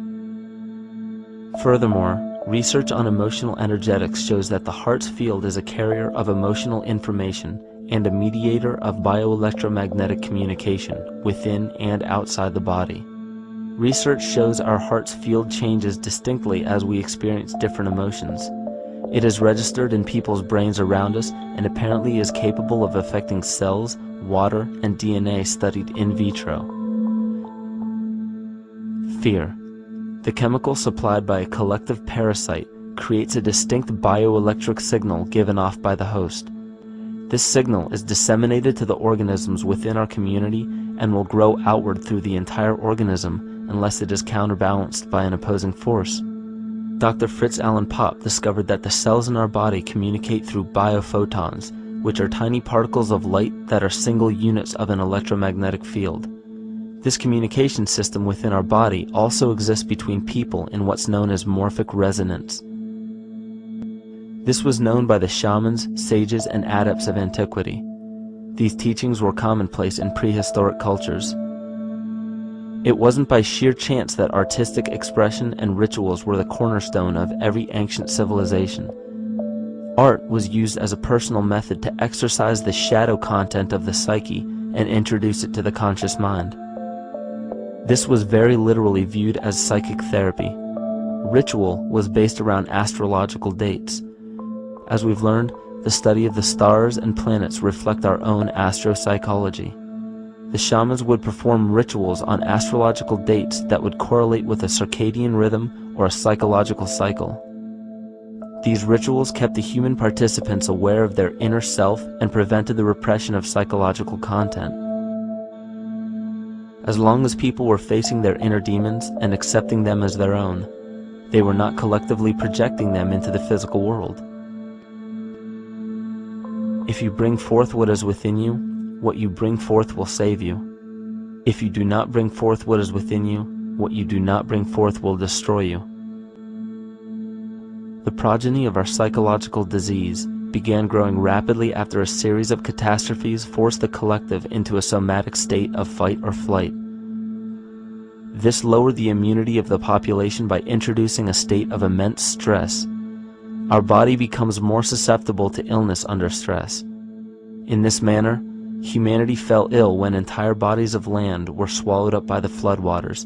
Furthermore, research on emotional energetics shows that the heart's field is a carrier of emotional information and a mediator of bioelectromagnetic communication within and outside the body. Research shows our heart's field changes distinctly as we experience different emotions. It is registered in people's brains around us and apparently is capable of affecting cells, water, and DNA studied in vitro. Fear. The chemical supplied by a collective parasite creates a distinct bioelectric signal given off by the host. This signal is disseminated to the organisms within our community and will grow outward through the entire organism unless it is counterbalanced by an opposing force. Dr. Fritz Alan Popp discovered that the cells in our body communicate through biophotons, which are tiny particles of light that are single units of an electromagnetic field. This communication system within our body also exists between people in what's known as morphic resonance. This was known by the shamans, sages, and adepts of antiquity. These teachings were commonplace in prehistoric cultures. It wasn't by sheer chance that artistic expression and rituals were the cornerstone of every ancient civilization. Art was used as a personal method to exercise the shadow content of the psyche and introduce it to the conscious mind. This was very literally viewed as psychic therapy. Ritual was based around astrological dates. As we've learned, the study of the stars and planets reflect our own astropsychology. The shamans would perform rituals on astrological dates that would correlate with a circadian rhythm or a psychological cycle. These rituals kept the human participants aware of their inner self and prevented the repression of psychological content. As long as people were facing their inner demons and accepting them as their own, they were not collectively projecting them into the physical world. If you bring forth what is within you, what you bring forth will save you. If you do not bring forth what is within you, what you do not bring forth will destroy you. The progeny of our psychological disease began growing rapidly after a series of catastrophes forced the collective into a somatic state of fight or flight. This lowered the immunity of the population by introducing a state of immense stress. Our body becomes more susceptible to illness under stress. In this manner, humanity fell ill when entire bodies of land were swallowed up by the floodwaters.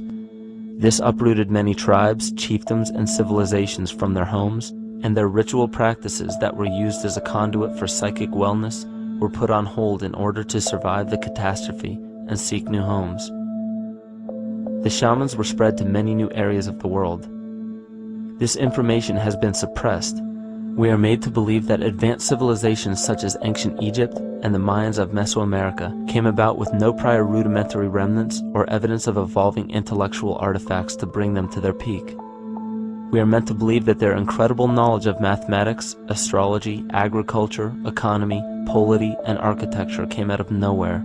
This uprooted many tribes, chiefdoms, and civilizations from their homes, and their ritual practices that were used as a conduit for psychic wellness were put on hold in order to survive the catastrophe and seek new homes. The shamans were spread to many new areas of the world. This information has been suppressed. We are made to believe that advanced civilizations such as ancient Egypt and the Mayans of Mesoamerica came about with no prior rudimentary remnants or evidence of evolving intellectual artifacts to bring them to their peak. We are meant to believe that their incredible knowledge of mathematics, astrology, agriculture, economy, polity, and architecture came out of nowhere.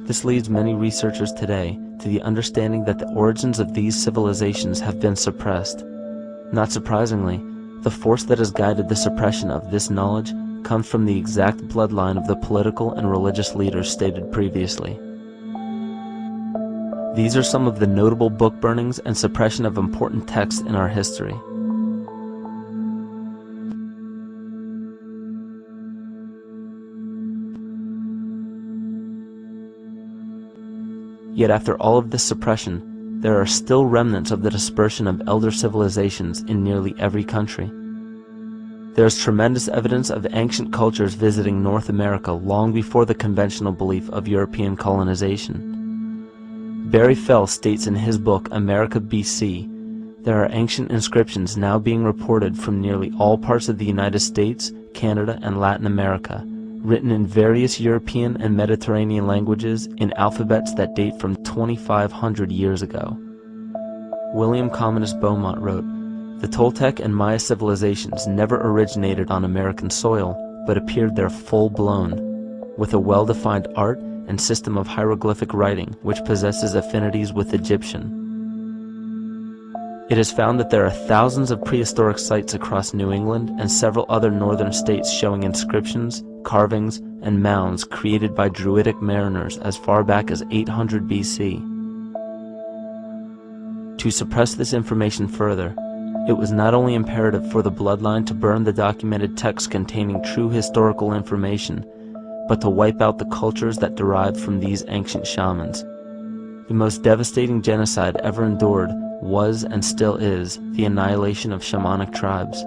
This leads many researchers today to the understanding that the origins of these civilizations have been suppressed. Not surprisingly, the force that has guided the suppression of this knowledge comes from the exact bloodline of the political and religious leaders stated previously. These are some of the notable book burnings and suppression of important texts in our history. Yet after all of this suppression, there are still remnants of the dispersion of elder civilizations in nearly every country. There is tremendous evidence of ancient cultures visiting North America long before the conventional belief of European colonization. Barry Fell states in his book America BC, there are ancient inscriptions now being reported from nearly all parts of the United States, Canada, and Latin America, written in various European and Mediterranean languages in alphabets that date from 2,500 years ago. William Commonus Beaumont wrote, "The Toltec and Maya civilizations never originated on American soil, but appeared there full-blown, with a well-defined art and system of hieroglyphic writing which possesses affinities with Egyptian. It is found that there are thousands of prehistoric sites across New England and several other northern states showing inscriptions, carvings, and mounds created by Druidic mariners as far back as 800 BC. To suppress this information further, it was not only imperative for the bloodline to burn the documented texts containing true historical information, but to wipe out the cultures that derived from these ancient shamans. The most devastating genocide ever endured was and still is the annihilation of shamanic tribes.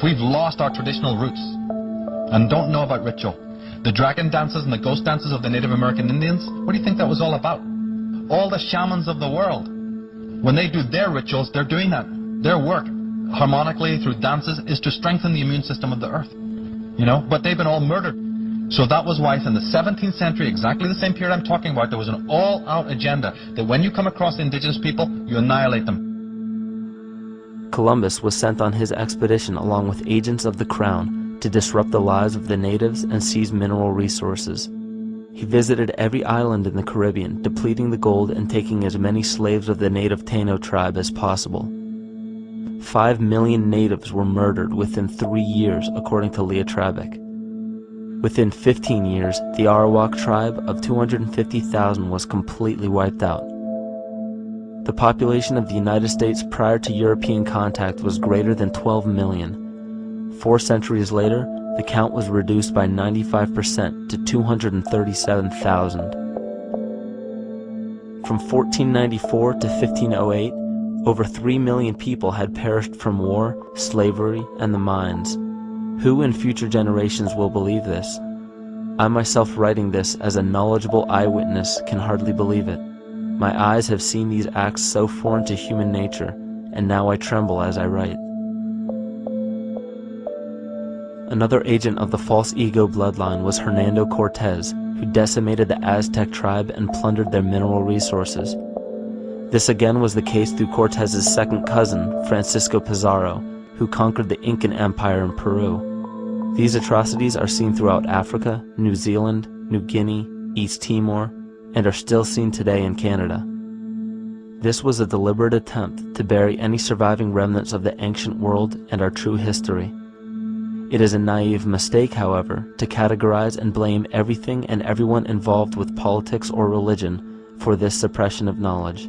We've lost our traditional roots and don't know about ritual. The dragon dances and the ghost dances of the Native American Indians, what do you think that was all about? All the shamans of the world, when they do their rituals, they're doing that. Their work, harmonically through dances, is to strengthen the immune system of the earth. You know, but they've been all murdered. So that was why in the 17th century, exactly the same period I'm talking about, there was an all-out agenda that when you come across indigenous people, you annihilate them. Columbus was sent on his expedition along with agents of the crown to disrupt the lives of the natives and seize mineral resources. He visited every island in the Caribbean, depleting the gold and taking as many slaves of the native Taino tribe as possible. 5 million natives were murdered within 3 years, according to Leah Trabeck. Within 15 years, the Arawak tribe of 250,000 was completely wiped out. The population of the United States prior to European contact was greater than 12 million. 4 centuries later, the count was reduced by 95% to 237,000. From 1494 to 1508, over 3 million people had perished from war, slavery, and the mines. Who in future generations will believe this? I myself, writing this as a knowledgeable eyewitness, can hardly believe it. My eyes have seen these acts so foreign to human nature, and now I tremble as I write. Another agent of the false ego bloodline was Hernando Cortez, who decimated the Aztec tribe and plundered their mineral resources. This again was the case through Cortez's second cousin, Francisco Pizarro, who conquered the Incan Empire in Peru. These atrocities are seen throughout Africa, New Zealand, New Guinea, East Timor, and are still seen today in Canada. This was a deliberate attempt to bury any surviving remnants of the ancient world and our true history. It is a naive mistake, however, to categorize and blame everything and everyone involved with politics or religion for this suppression of knowledge.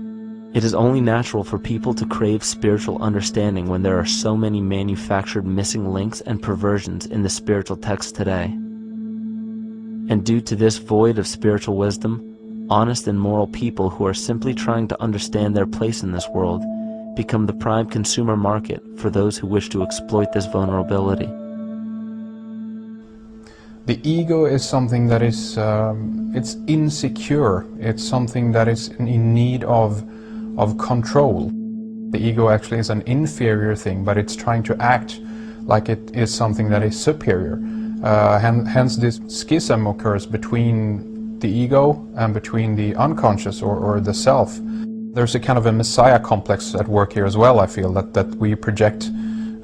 It is only natural for people to crave spiritual understanding when there are so many manufactured missing links and perversions in the spiritual text today. And due to this void of spiritual wisdom, honest and moral people who are simply trying to understand their place in this world become the prime consumer market for those who wish to exploit this vulnerability. The ego is something that is it's insecure. It's something that is in need of control. The ego actually is an inferior thing, but it's trying to act like it is something that is superior. Hence this schism occurs between the ego and between the unconscious or the self. There's a kind of a messiah complex at work here as well, I feel, that we project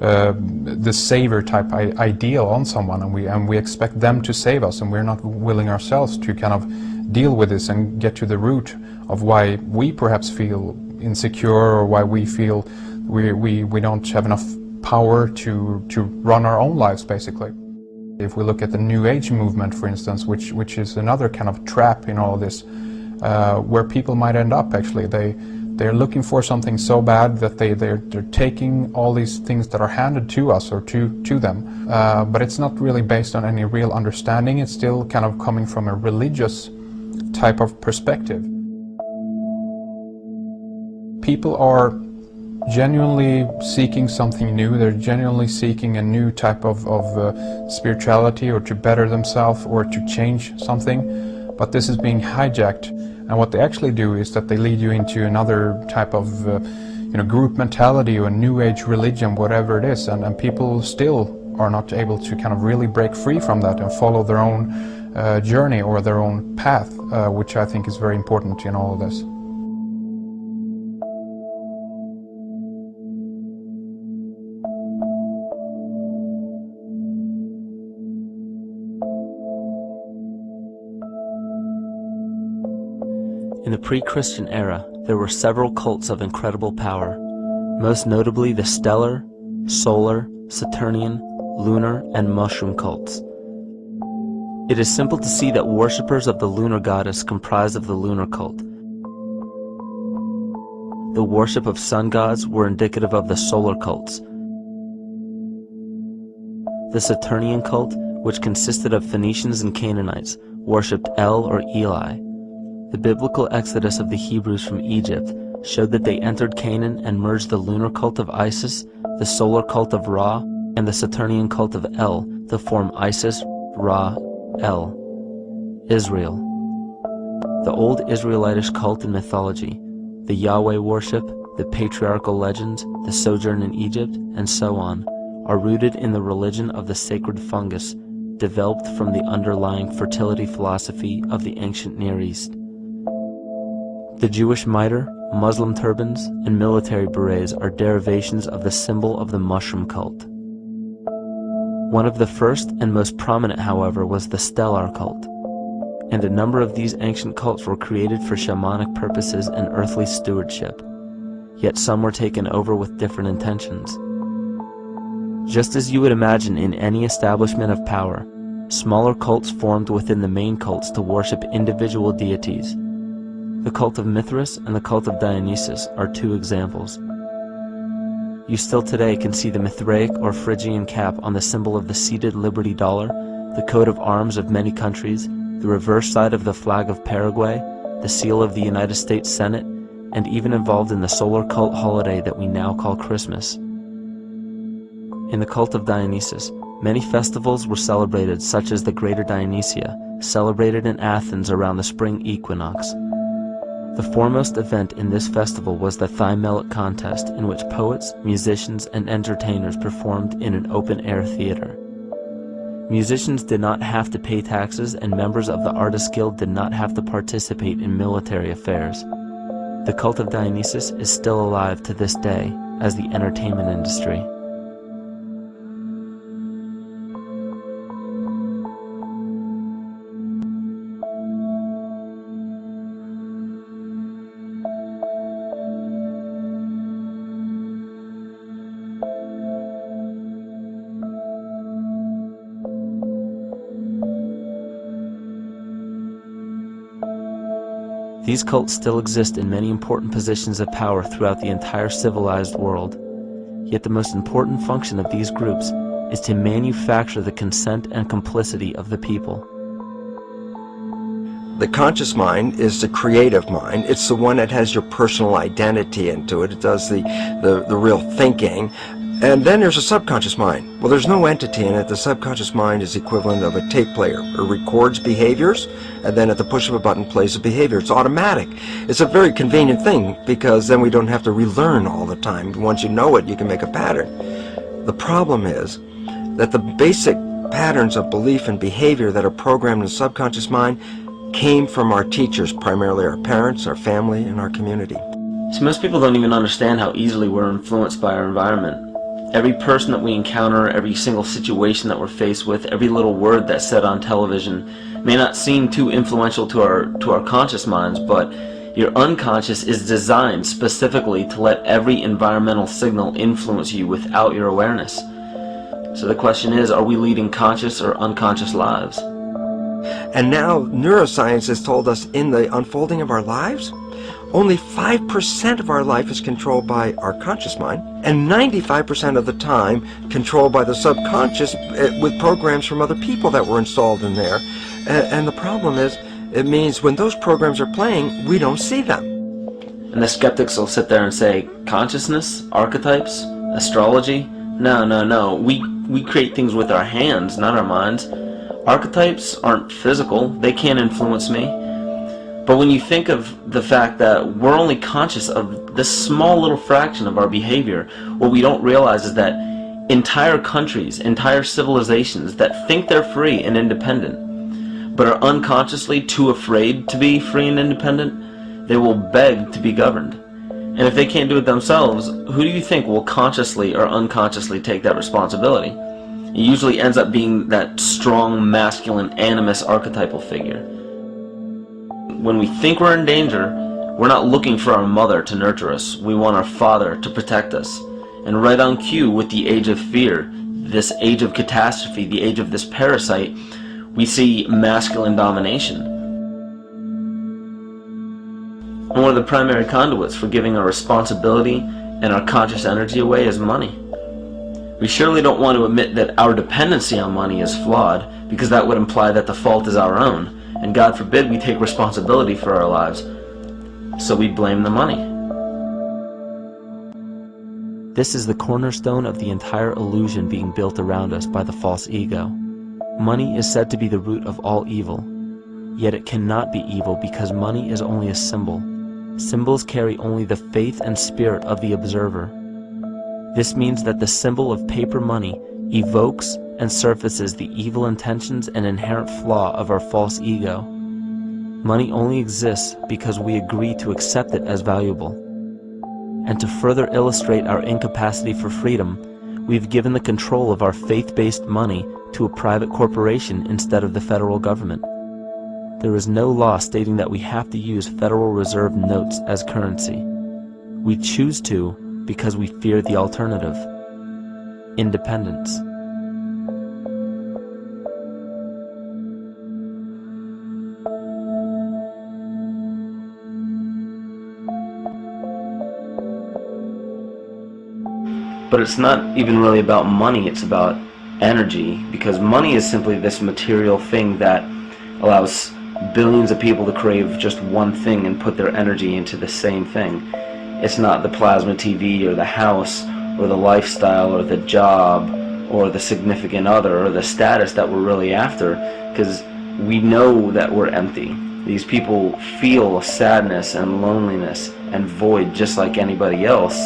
the savior type ideal on someone, and we expect them to save us, and we're not willing ourselves to kind of deal with this and get to the root of why we perhaps feel insecure, or why we feel we don't have enough power to run our own lives, basically. If we look at the New Age movement, for instance, which is another kind of trap in all this, where people might end up, actually. They're looking for something so bad that they're taking all these things that are handed to us or to them, but it's not really based on any real understanding. It's still kind of coming from a religious type of perspective. People are genuinely seeking something new. They're genuinely seeking a new type of spirituality, or to better themselves, or to change something, but this is being hijacked. And what they actually do is that they lead you into another type of group mentality or New Age religion, whatever it is, and people still are not able to kind of really break free from that and follow their own journey or their own path, which I think is very important in all of this. In the pre-Christian era, there were several cults of incredible power, most notably the stellar, solar, Saturnian, lunar, and mushroom cults. It is simple to see that worshippers of the lunar goddess comprised of the lunar cult. The worship of sun gods were indicative of the solar cults. The Saturnian cult, which consisted of Phoenicians and Canaanites, worshipped El or Eli. The biblical exodus of the Hebrews from Egypt showed that they entered Canaan and merged the lunar cult of Isis, the solar cult of Ra, and the Saturnian cult of El to form Isis, Ra, El. Israel. The old Israelitish cult and mythology, the Yahweh worship, the patriarchal legends, the sojourn in Egypt, and so on, are rooted in the religion of the sacred fungus, developed from the underlying fertility philosophy of the ancient Near East. The Jewish mitre, Muslim turbans, and military berets are derivations of the symbol of the mushroom cult. One of the first and most prominent, however, was the stellar cult, and a number of these ancient cults were created for shamanic purposes and earthly stewardship, yet some were taken over with different intentions. Just as you would imagine in any establishment of power, smaller cults formed within the main cults to worship individual deities. The cult of Mithras and the cult of Dionysus are two examples. You still today can see the Mithraic or Phrygian cap on the symbol of the seated Liberty dollar, the coat of arms of many countries, the reverse side of the flag of Paraguay, the seal of the United States Senate, and even involved in the solar cult holiday that we now call Christmas. In the cult of Dionysus, many festivals were celebrated, such as the Greater Dionysia, celebrated in Athens around the spring equinox. The foremost event in this festival was the Thymelic contest, in which poets, musicians, and entertainers performed in an open-air theater. Musicians did not have to pay taxes, and members of the Artists' Guild did not have to participate in military affairs. The cult of Dionysus is still alive to this day as the entertainment industry. These cults still exist in many important positions of power throughout the entire civilized world. Yet the most important function of these groups is to manufacture the consent and complicity of the people. The conscious mind is the creative mind. It's the one that has your personal identity into it. It does the real thinking. And then there's a subconscious mind. Well, there's no entity in it. The subconscious mind is the equivalent of a tape player. It records behaviors, and then at the push of a button plays the behavior. It's automatic. It's a very convenient thing, because then we don't have to relearn all the time. Once you know it, you can make a pattern. The problem is that the basic patterns of belief and behavior that are programmed in the subconscious mind came from our teachers, primarily our parents, our family, and our community. So most people don't even understand how easily we're influenced by our environment. Every person that we encounter, every single situation that we're faced with, every little word that's said on television may not seem too influential to our conscious minds, but Your unconscious is designed specifically to let every environmental signal influence you without your awareness. So the question is, are we leading conscious or unconscious lives? And now neuroscience has told us in the unfolding of our lives, only 5% of our life is controlled by our conscious mind, and 95% of the time controlled by the subconscious with programs from other people that were installed in there. And the problem is, it means when those programs are playing, we don't see them. And the skeptics will sit there and say, consciousness, archetypes, astrology? No, no, no. We create things with our hands, not our minds. Archetypes aren't physical. They can't influence me. But when you think of the fact that we're only conscious of this small little fraction of our behavior, what we don't realize is that entire countries, entire civilizations that think they're free and independent, but are unconsciously too afraid to be free and independent, they will beg to be governed. And if they can't do it themselves, who do you think will consciously or unconsciously take that responsibility? It usually ends up being that strong, masculine, animus archetypal figure. When we think we're in danger, we're not looking for our mother to nurture us. We want our father to protect us. And right on cue with the age of fear, this age of catastrophe, the age of this parasite, we see masculine domination. And one of the primary conduits for giving our responsibility and our conscious energy away is money. We surely don't want to admit that our dependency on money is flawed, because that would imply that the fault is our own. And God forbid we take responsibility for our lives, so we blame the money. This is the cornerstone of the entire illusion being built around us by the false ego. Money is said to be the root of all evil, yet it cannot be evil because money is only a symbol. Symbols carry only the faith and spirit of the observer. This means that the symbol of paper money evokes and surfaces the evil intentions and inherent flaw of our false ego. Money only exists because we agree to accept it as valuable. And to further illustrate our incapacity for freedom, we've given the control of our faith-based money to a private corporation instead of the federal government. There is no law stating that we have to use Federal Reserve notes as currency. We choose to because we fear the alternative: independence. But it's not even really about money, it's about energy, because money is simply this material thing that allows billions of people to crave just one thing and put their energy into the same thing. It's not the plasma TV or the house or the lifestyle or the job or the significant other or the status that we're really after, because we know that we're empty. These people feel sadness and loneliness and void just like anybody else.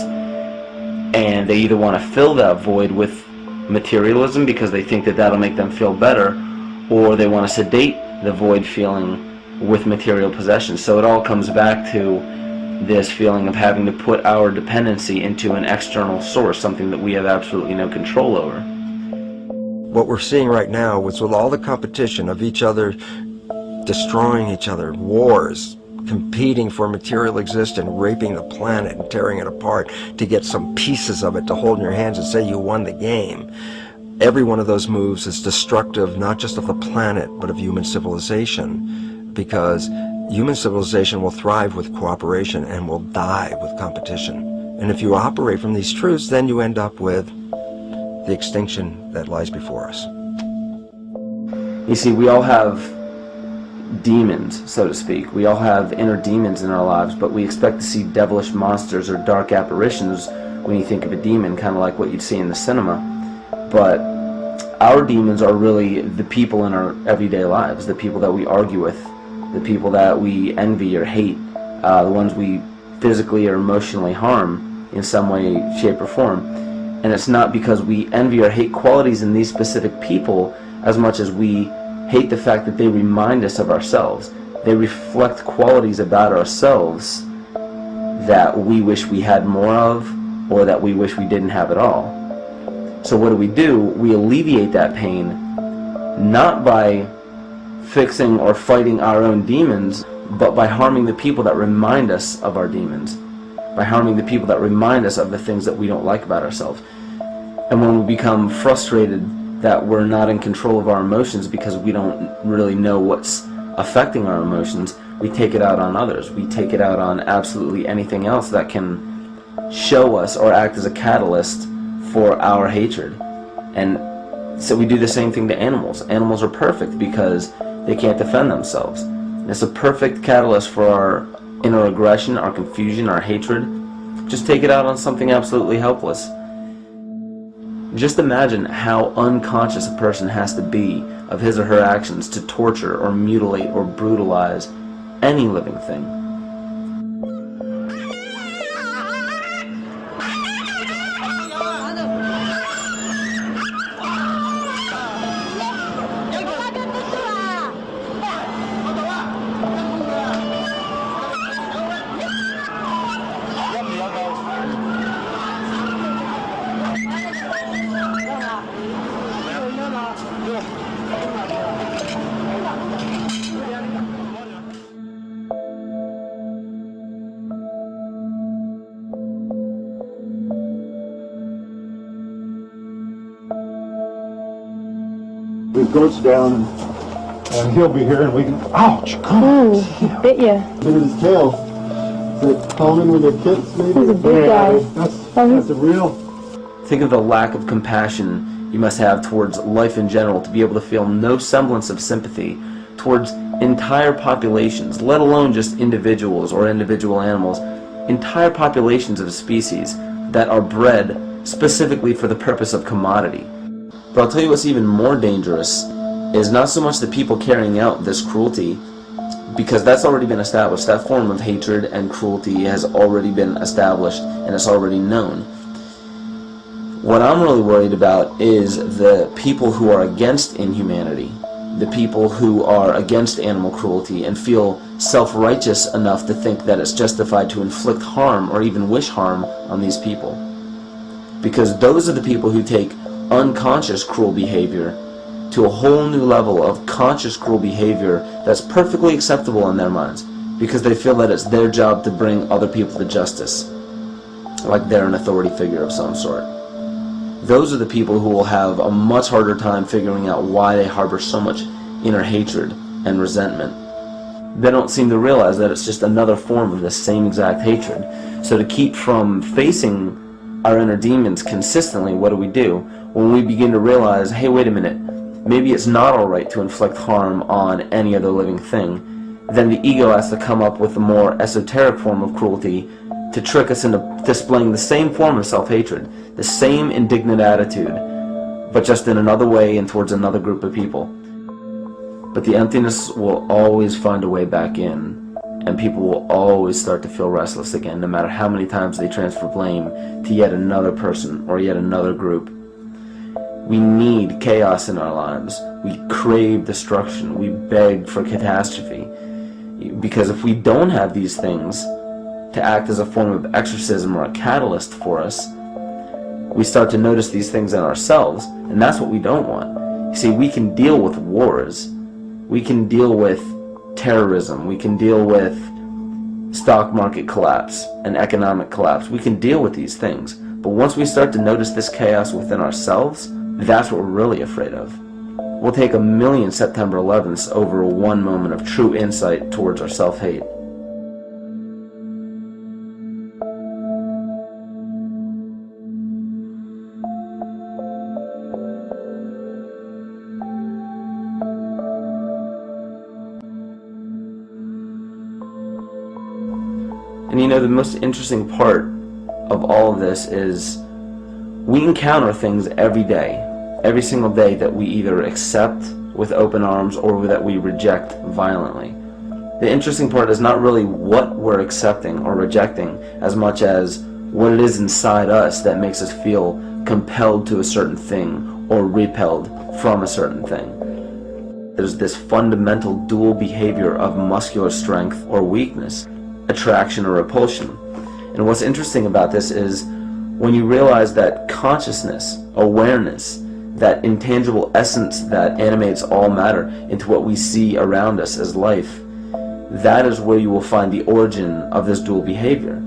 And they either want to fill that void with materialism because they think that that'll make them feel better, or they want to sedate the void feeling with material possessions. So it all comes back to this feeling of having to put our dependency into an external source, something that we have absolutely no control over. What we're seeing right now is with all the competition of each other destroying each other, wars, competing for material existence, raping the planet and tearing it apart to get some pieces of it to hold in your hands and say you won the game. Every one of those moves is destructive, not just of the planet, but of human civilization, because human civilization will thrive with cooperation and will die with competition. And if you operate from these truths, then you end up with the extinction that lies before us. You see, we all have demons, so to speak. We all have inner demons in our lives, but we expect to see devilish monsters or dark apparitions when you think of a demon, kind of like what you'd see in the cinema. But our demons are really the people in our everyday lives, the people that we argue with, the people that we envy or hate, the ones we physically or emotionally harm in some way, shape, or form. And it's not because we envy or hate qualities in these specific people as much as we hate the fact that they remind us of ourselves. They reflect qualities about ourselves that we wish we had more of, or that we wish we didn't have at all. So what do? We alleviate that pain, not by fixing or fighting our own demons, but by harming the people that remind us of our demons, by harming the people that remind us of the things that we don't like about ourselves. And when we become frustrated that we're not in control of our emotions because we don't really know what's affecting our emotions, we take it out on others. We take it out on absolutely anything else that can show us or act as a catalyst for our hatred. And so we do the same thing to animals. Animals are perfect because they can't defend themselves. And it's a perfect catalyst for our inner aggression, our confusion, our hatred. Just take it out on something absolutely helpless. Just imagine how unconscious a person has to be of his or her actions to torture or mutilate or brutalize any living thing. The goat's down, and he'll be here, and we can. Ouch! Ooh, he bit you. Look at his tail. Is it common with their kids, maybe? He's a big guy. That's a real. Think of the lack of compassion you must have towards life in general to be able to feel no semblance of sympathy towards entire populations, let alone just individuals or individual animals, entire populations of species that are bred specifically for the purpose of commodity. But I'll tell you what's even more dangerous is not so much the people carrying out this cruelty, because that's already been established. That form of hatred and cruelty has already been established and it's already known. What I'm really worried about is the people who are against inhumanity, the people who are against animal cruelty and feel self-righteous enough to think that it's justified to inflict harm or even wish harm on these people. Because those are the people who take unconscious cruel behavior to a whole new level of conscious cruel behavior that's perfectly acceptable in their minds, because they feel that it's their job to bring other people to justice, like they're an authority figure of some sort. Those are the people who will have a much harder time figuring out why they harbor so much inner hatred and resentment. They don't seem to realize that it's just another form of the same exact hatred. So to keep from facing our inner demons consistently, what do? When we begin to realize, hey, wait a minute, maybe it's not alright to inflict harm on any other living thing, then the ego has to come up with a more esoteric form of cruelty to trick us into displaying the same form of self-hatred, the same indignant attitude, but just in another way and towards another group of people. But the emptiness will always find a way back in, and people will always start to feel restless again, no matter how many times they transfer blame to yet another person or yet another group. We need chaos in our lives. We crave destruction. We beg for catastrophe. Because if we don't have these things to act as a form of exorcism or a catalyst for us, we start to notice these things in ourselves, and that's what we don't want. You see, we can deal with wars. We can deal with terrorism. We can deal with stock market collapse and economic collapse. We can deal with these things. But once we start to notice this chaos within ourselves, that's what we're really afraid of. We'll take 1,000,000 September 11ths over one moment of true insight towards our self-hate. And you know, the most interesting part of all of this is we encounter things every day, every single day, that we either accept with open arms or that we reject violently. The interesting part is not really what we're accepting or rejecting as much as what it is inside us that makes us feel compelled to a certain thing or repelled from a certain thing. There's this fundamental dual behavior of muscular strength or weakness, attraction or repulsion. And what's interesting about this is when you realize that consciousness, awareness, that intangible essence that animates all matter into what we see around us as life, that is where you will find the origin of this dual behavior.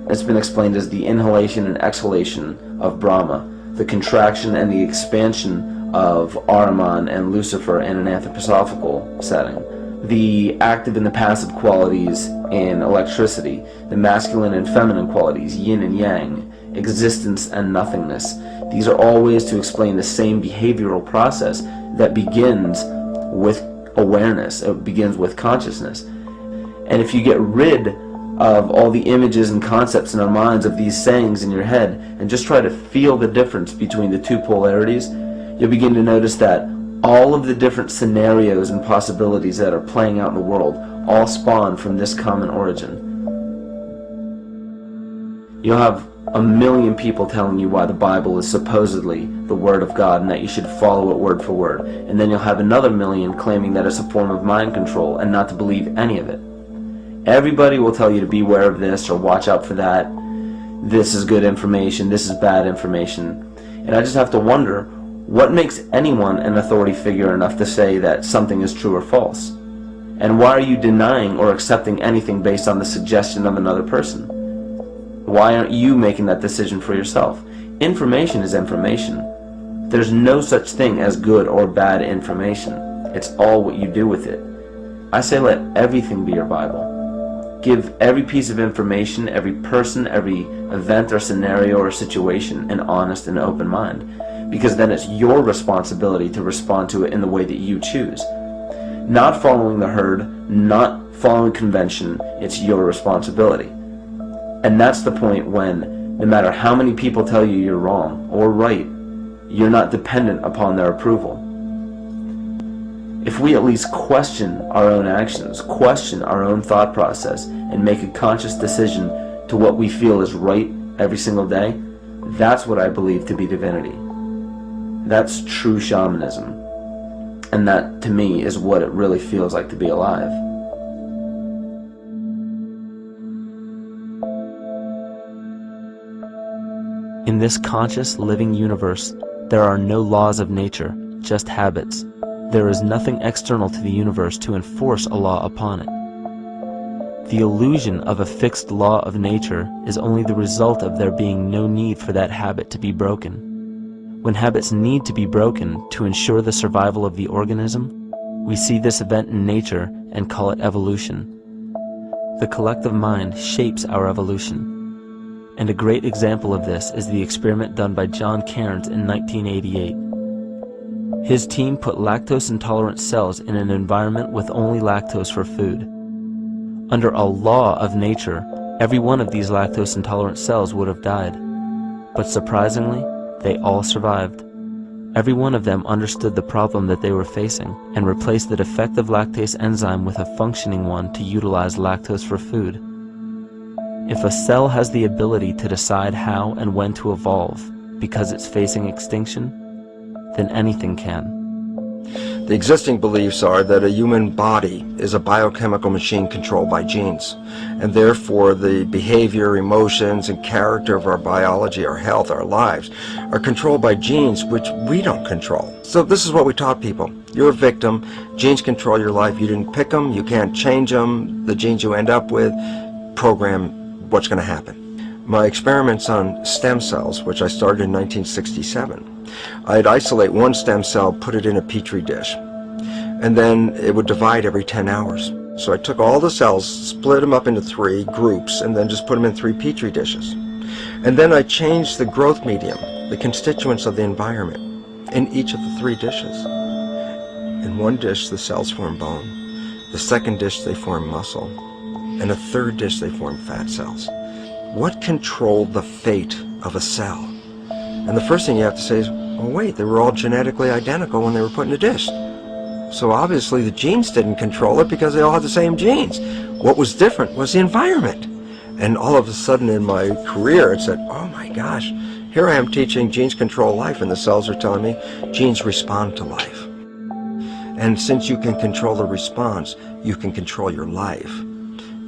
It's been explained as the inhalation and exhalation of Brahma, the contraction and the expansion of Ahriman and Lucifer in an anthroposophical setting, the active and the passive qualities in electricity, the masculine and feminine qualities, yin and yang, existence and nothingness. These are all ways to explain the same behavioral process that begins with awareness. It begins with consciousness. And if you get rid of all the images and concepts in our minds of these sayings in your head and just try to feel the difference between the two polarities, you'll begin to notice that all of the different scenarios and possibilities that are playing out in the world all spawn from this common origin. You'll have a million people telling you why the Bible is supposedly the Word of God and that you should follow it word for word. And then you'll have another million claiming that it's a form of mind control and not to believe any of it. Everybody will tell you to beware of this or watch out for that. This is good information, this is bad information. And I just have to wonder, what makes anyone an authority figure enough to say that something is true or false? And why are you denying or accepting anything based on the suggestion of another person? Why aren't you making that decision for yourself? Information is information. There's no such thing as good or bad information. It's all what you do with it. I say let everything be your Bible. Give every piece of information, every person, every event or scenario or situation an honest and open mind. Because then it's your responsibility to respond to it in the way that you choose. Not following the herd, not following convention, it's your responsibility. And that's the point when, no matter how many people tell you you're wrong or right, you're not dependent upon their approval. If we at least question our own actions, question our own thought process, and make a conscious decision to what we feel is right every single day, that's what I believe to be divinity. That's true shamanism. And that, to me, is what it really feels like to be alive. In this conscious, living universe, there are no laws of nature, just habits. There is nothing external to the universe to enforce a law upon it. The illusion of a fixed law of nature is only the result of there being no need for that habit to be broken. When habits need to be broken to ensure the survival of the organism, we see this event in nature and call it evolution. The collective mind shapes our evolution. And a great example of this is the experiment done by John Cairns in 1988. His team put lactose-intolerant cells in an environment with only lactose for food. Under a law of nature, every one of these lactose-intolerant cells would have died. But surprisingly, they all survived. Every one of them understood the problem that they were facing and replaced the defective lactase enzyme with a functioning one to utilize lactose for food. If a cell has the ability to decide how and when to evolve because it's facing extinction, then anything can. The existing beliefs are that a human body is a biochemical machine controlled by genes, and therefore the behavior, emotions, and character of our biology, our health, our lives, are controlled by genes which we don't control. So this is what we taught people. You're a victim. Genes control your life. You didn't pick them. You can't change them. The genes you end up with program what's going to happen. My experiments on stem cells, which I started in 1967, I'd isolate one stem cell, put it in a petri dish, and then it would divide every 10 hours. So I took all the cells, split them up into 3 groups, and then just put them in 3 petri dishes. And then I changed the growth medium, the constituents of the environment, in each of the 3 dishes. In one dish, the cells form bone. The second dish, they form muscle. In a third dish, they form fat cells. What controlled the fate of a cell? And the first thing you have to say is, oh wait, they were all genetically identical when they were put in a dish. So obviously the genes didn't control it because they all had the same genes. What was different was the environment. And all of a sudden in my career it said, oh my gosh, here I am teaching genes control life, and the cells are telling me genes respond to life. And since you can control the response, you can control your life.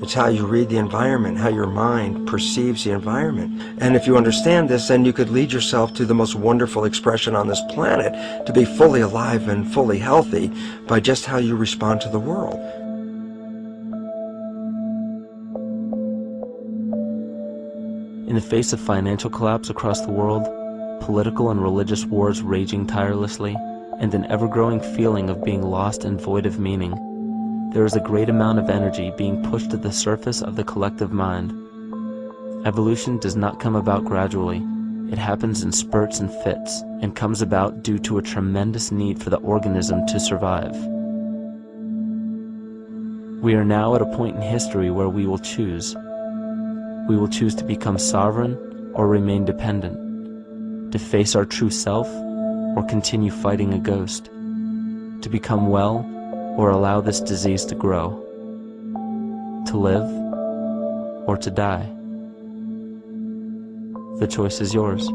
It's how you read the environment, how your mind perceives the environment. And if you understand this, then you could lead yourself to the most wonderful expression on this planet, to be fully alive and fully healthy by just how you respond to the world. In the face of financial collapse across the world, political and religious wars raging tirelessly, and an ever-growing feeling of being lost and void of meaning, there is a great amount of energy being pushed to the surface of the collective mind. Evolution does not come about gradually. It happens in spurts and fits, and comes about due to a tremendous need for the organism to survive. We are now at a point in history where we will choose. We will choose to become sovereign or remain dependent, to face our true self or continue fighting a ghost, to become well or allow this disease to grow, to live or to die. The choice is yours.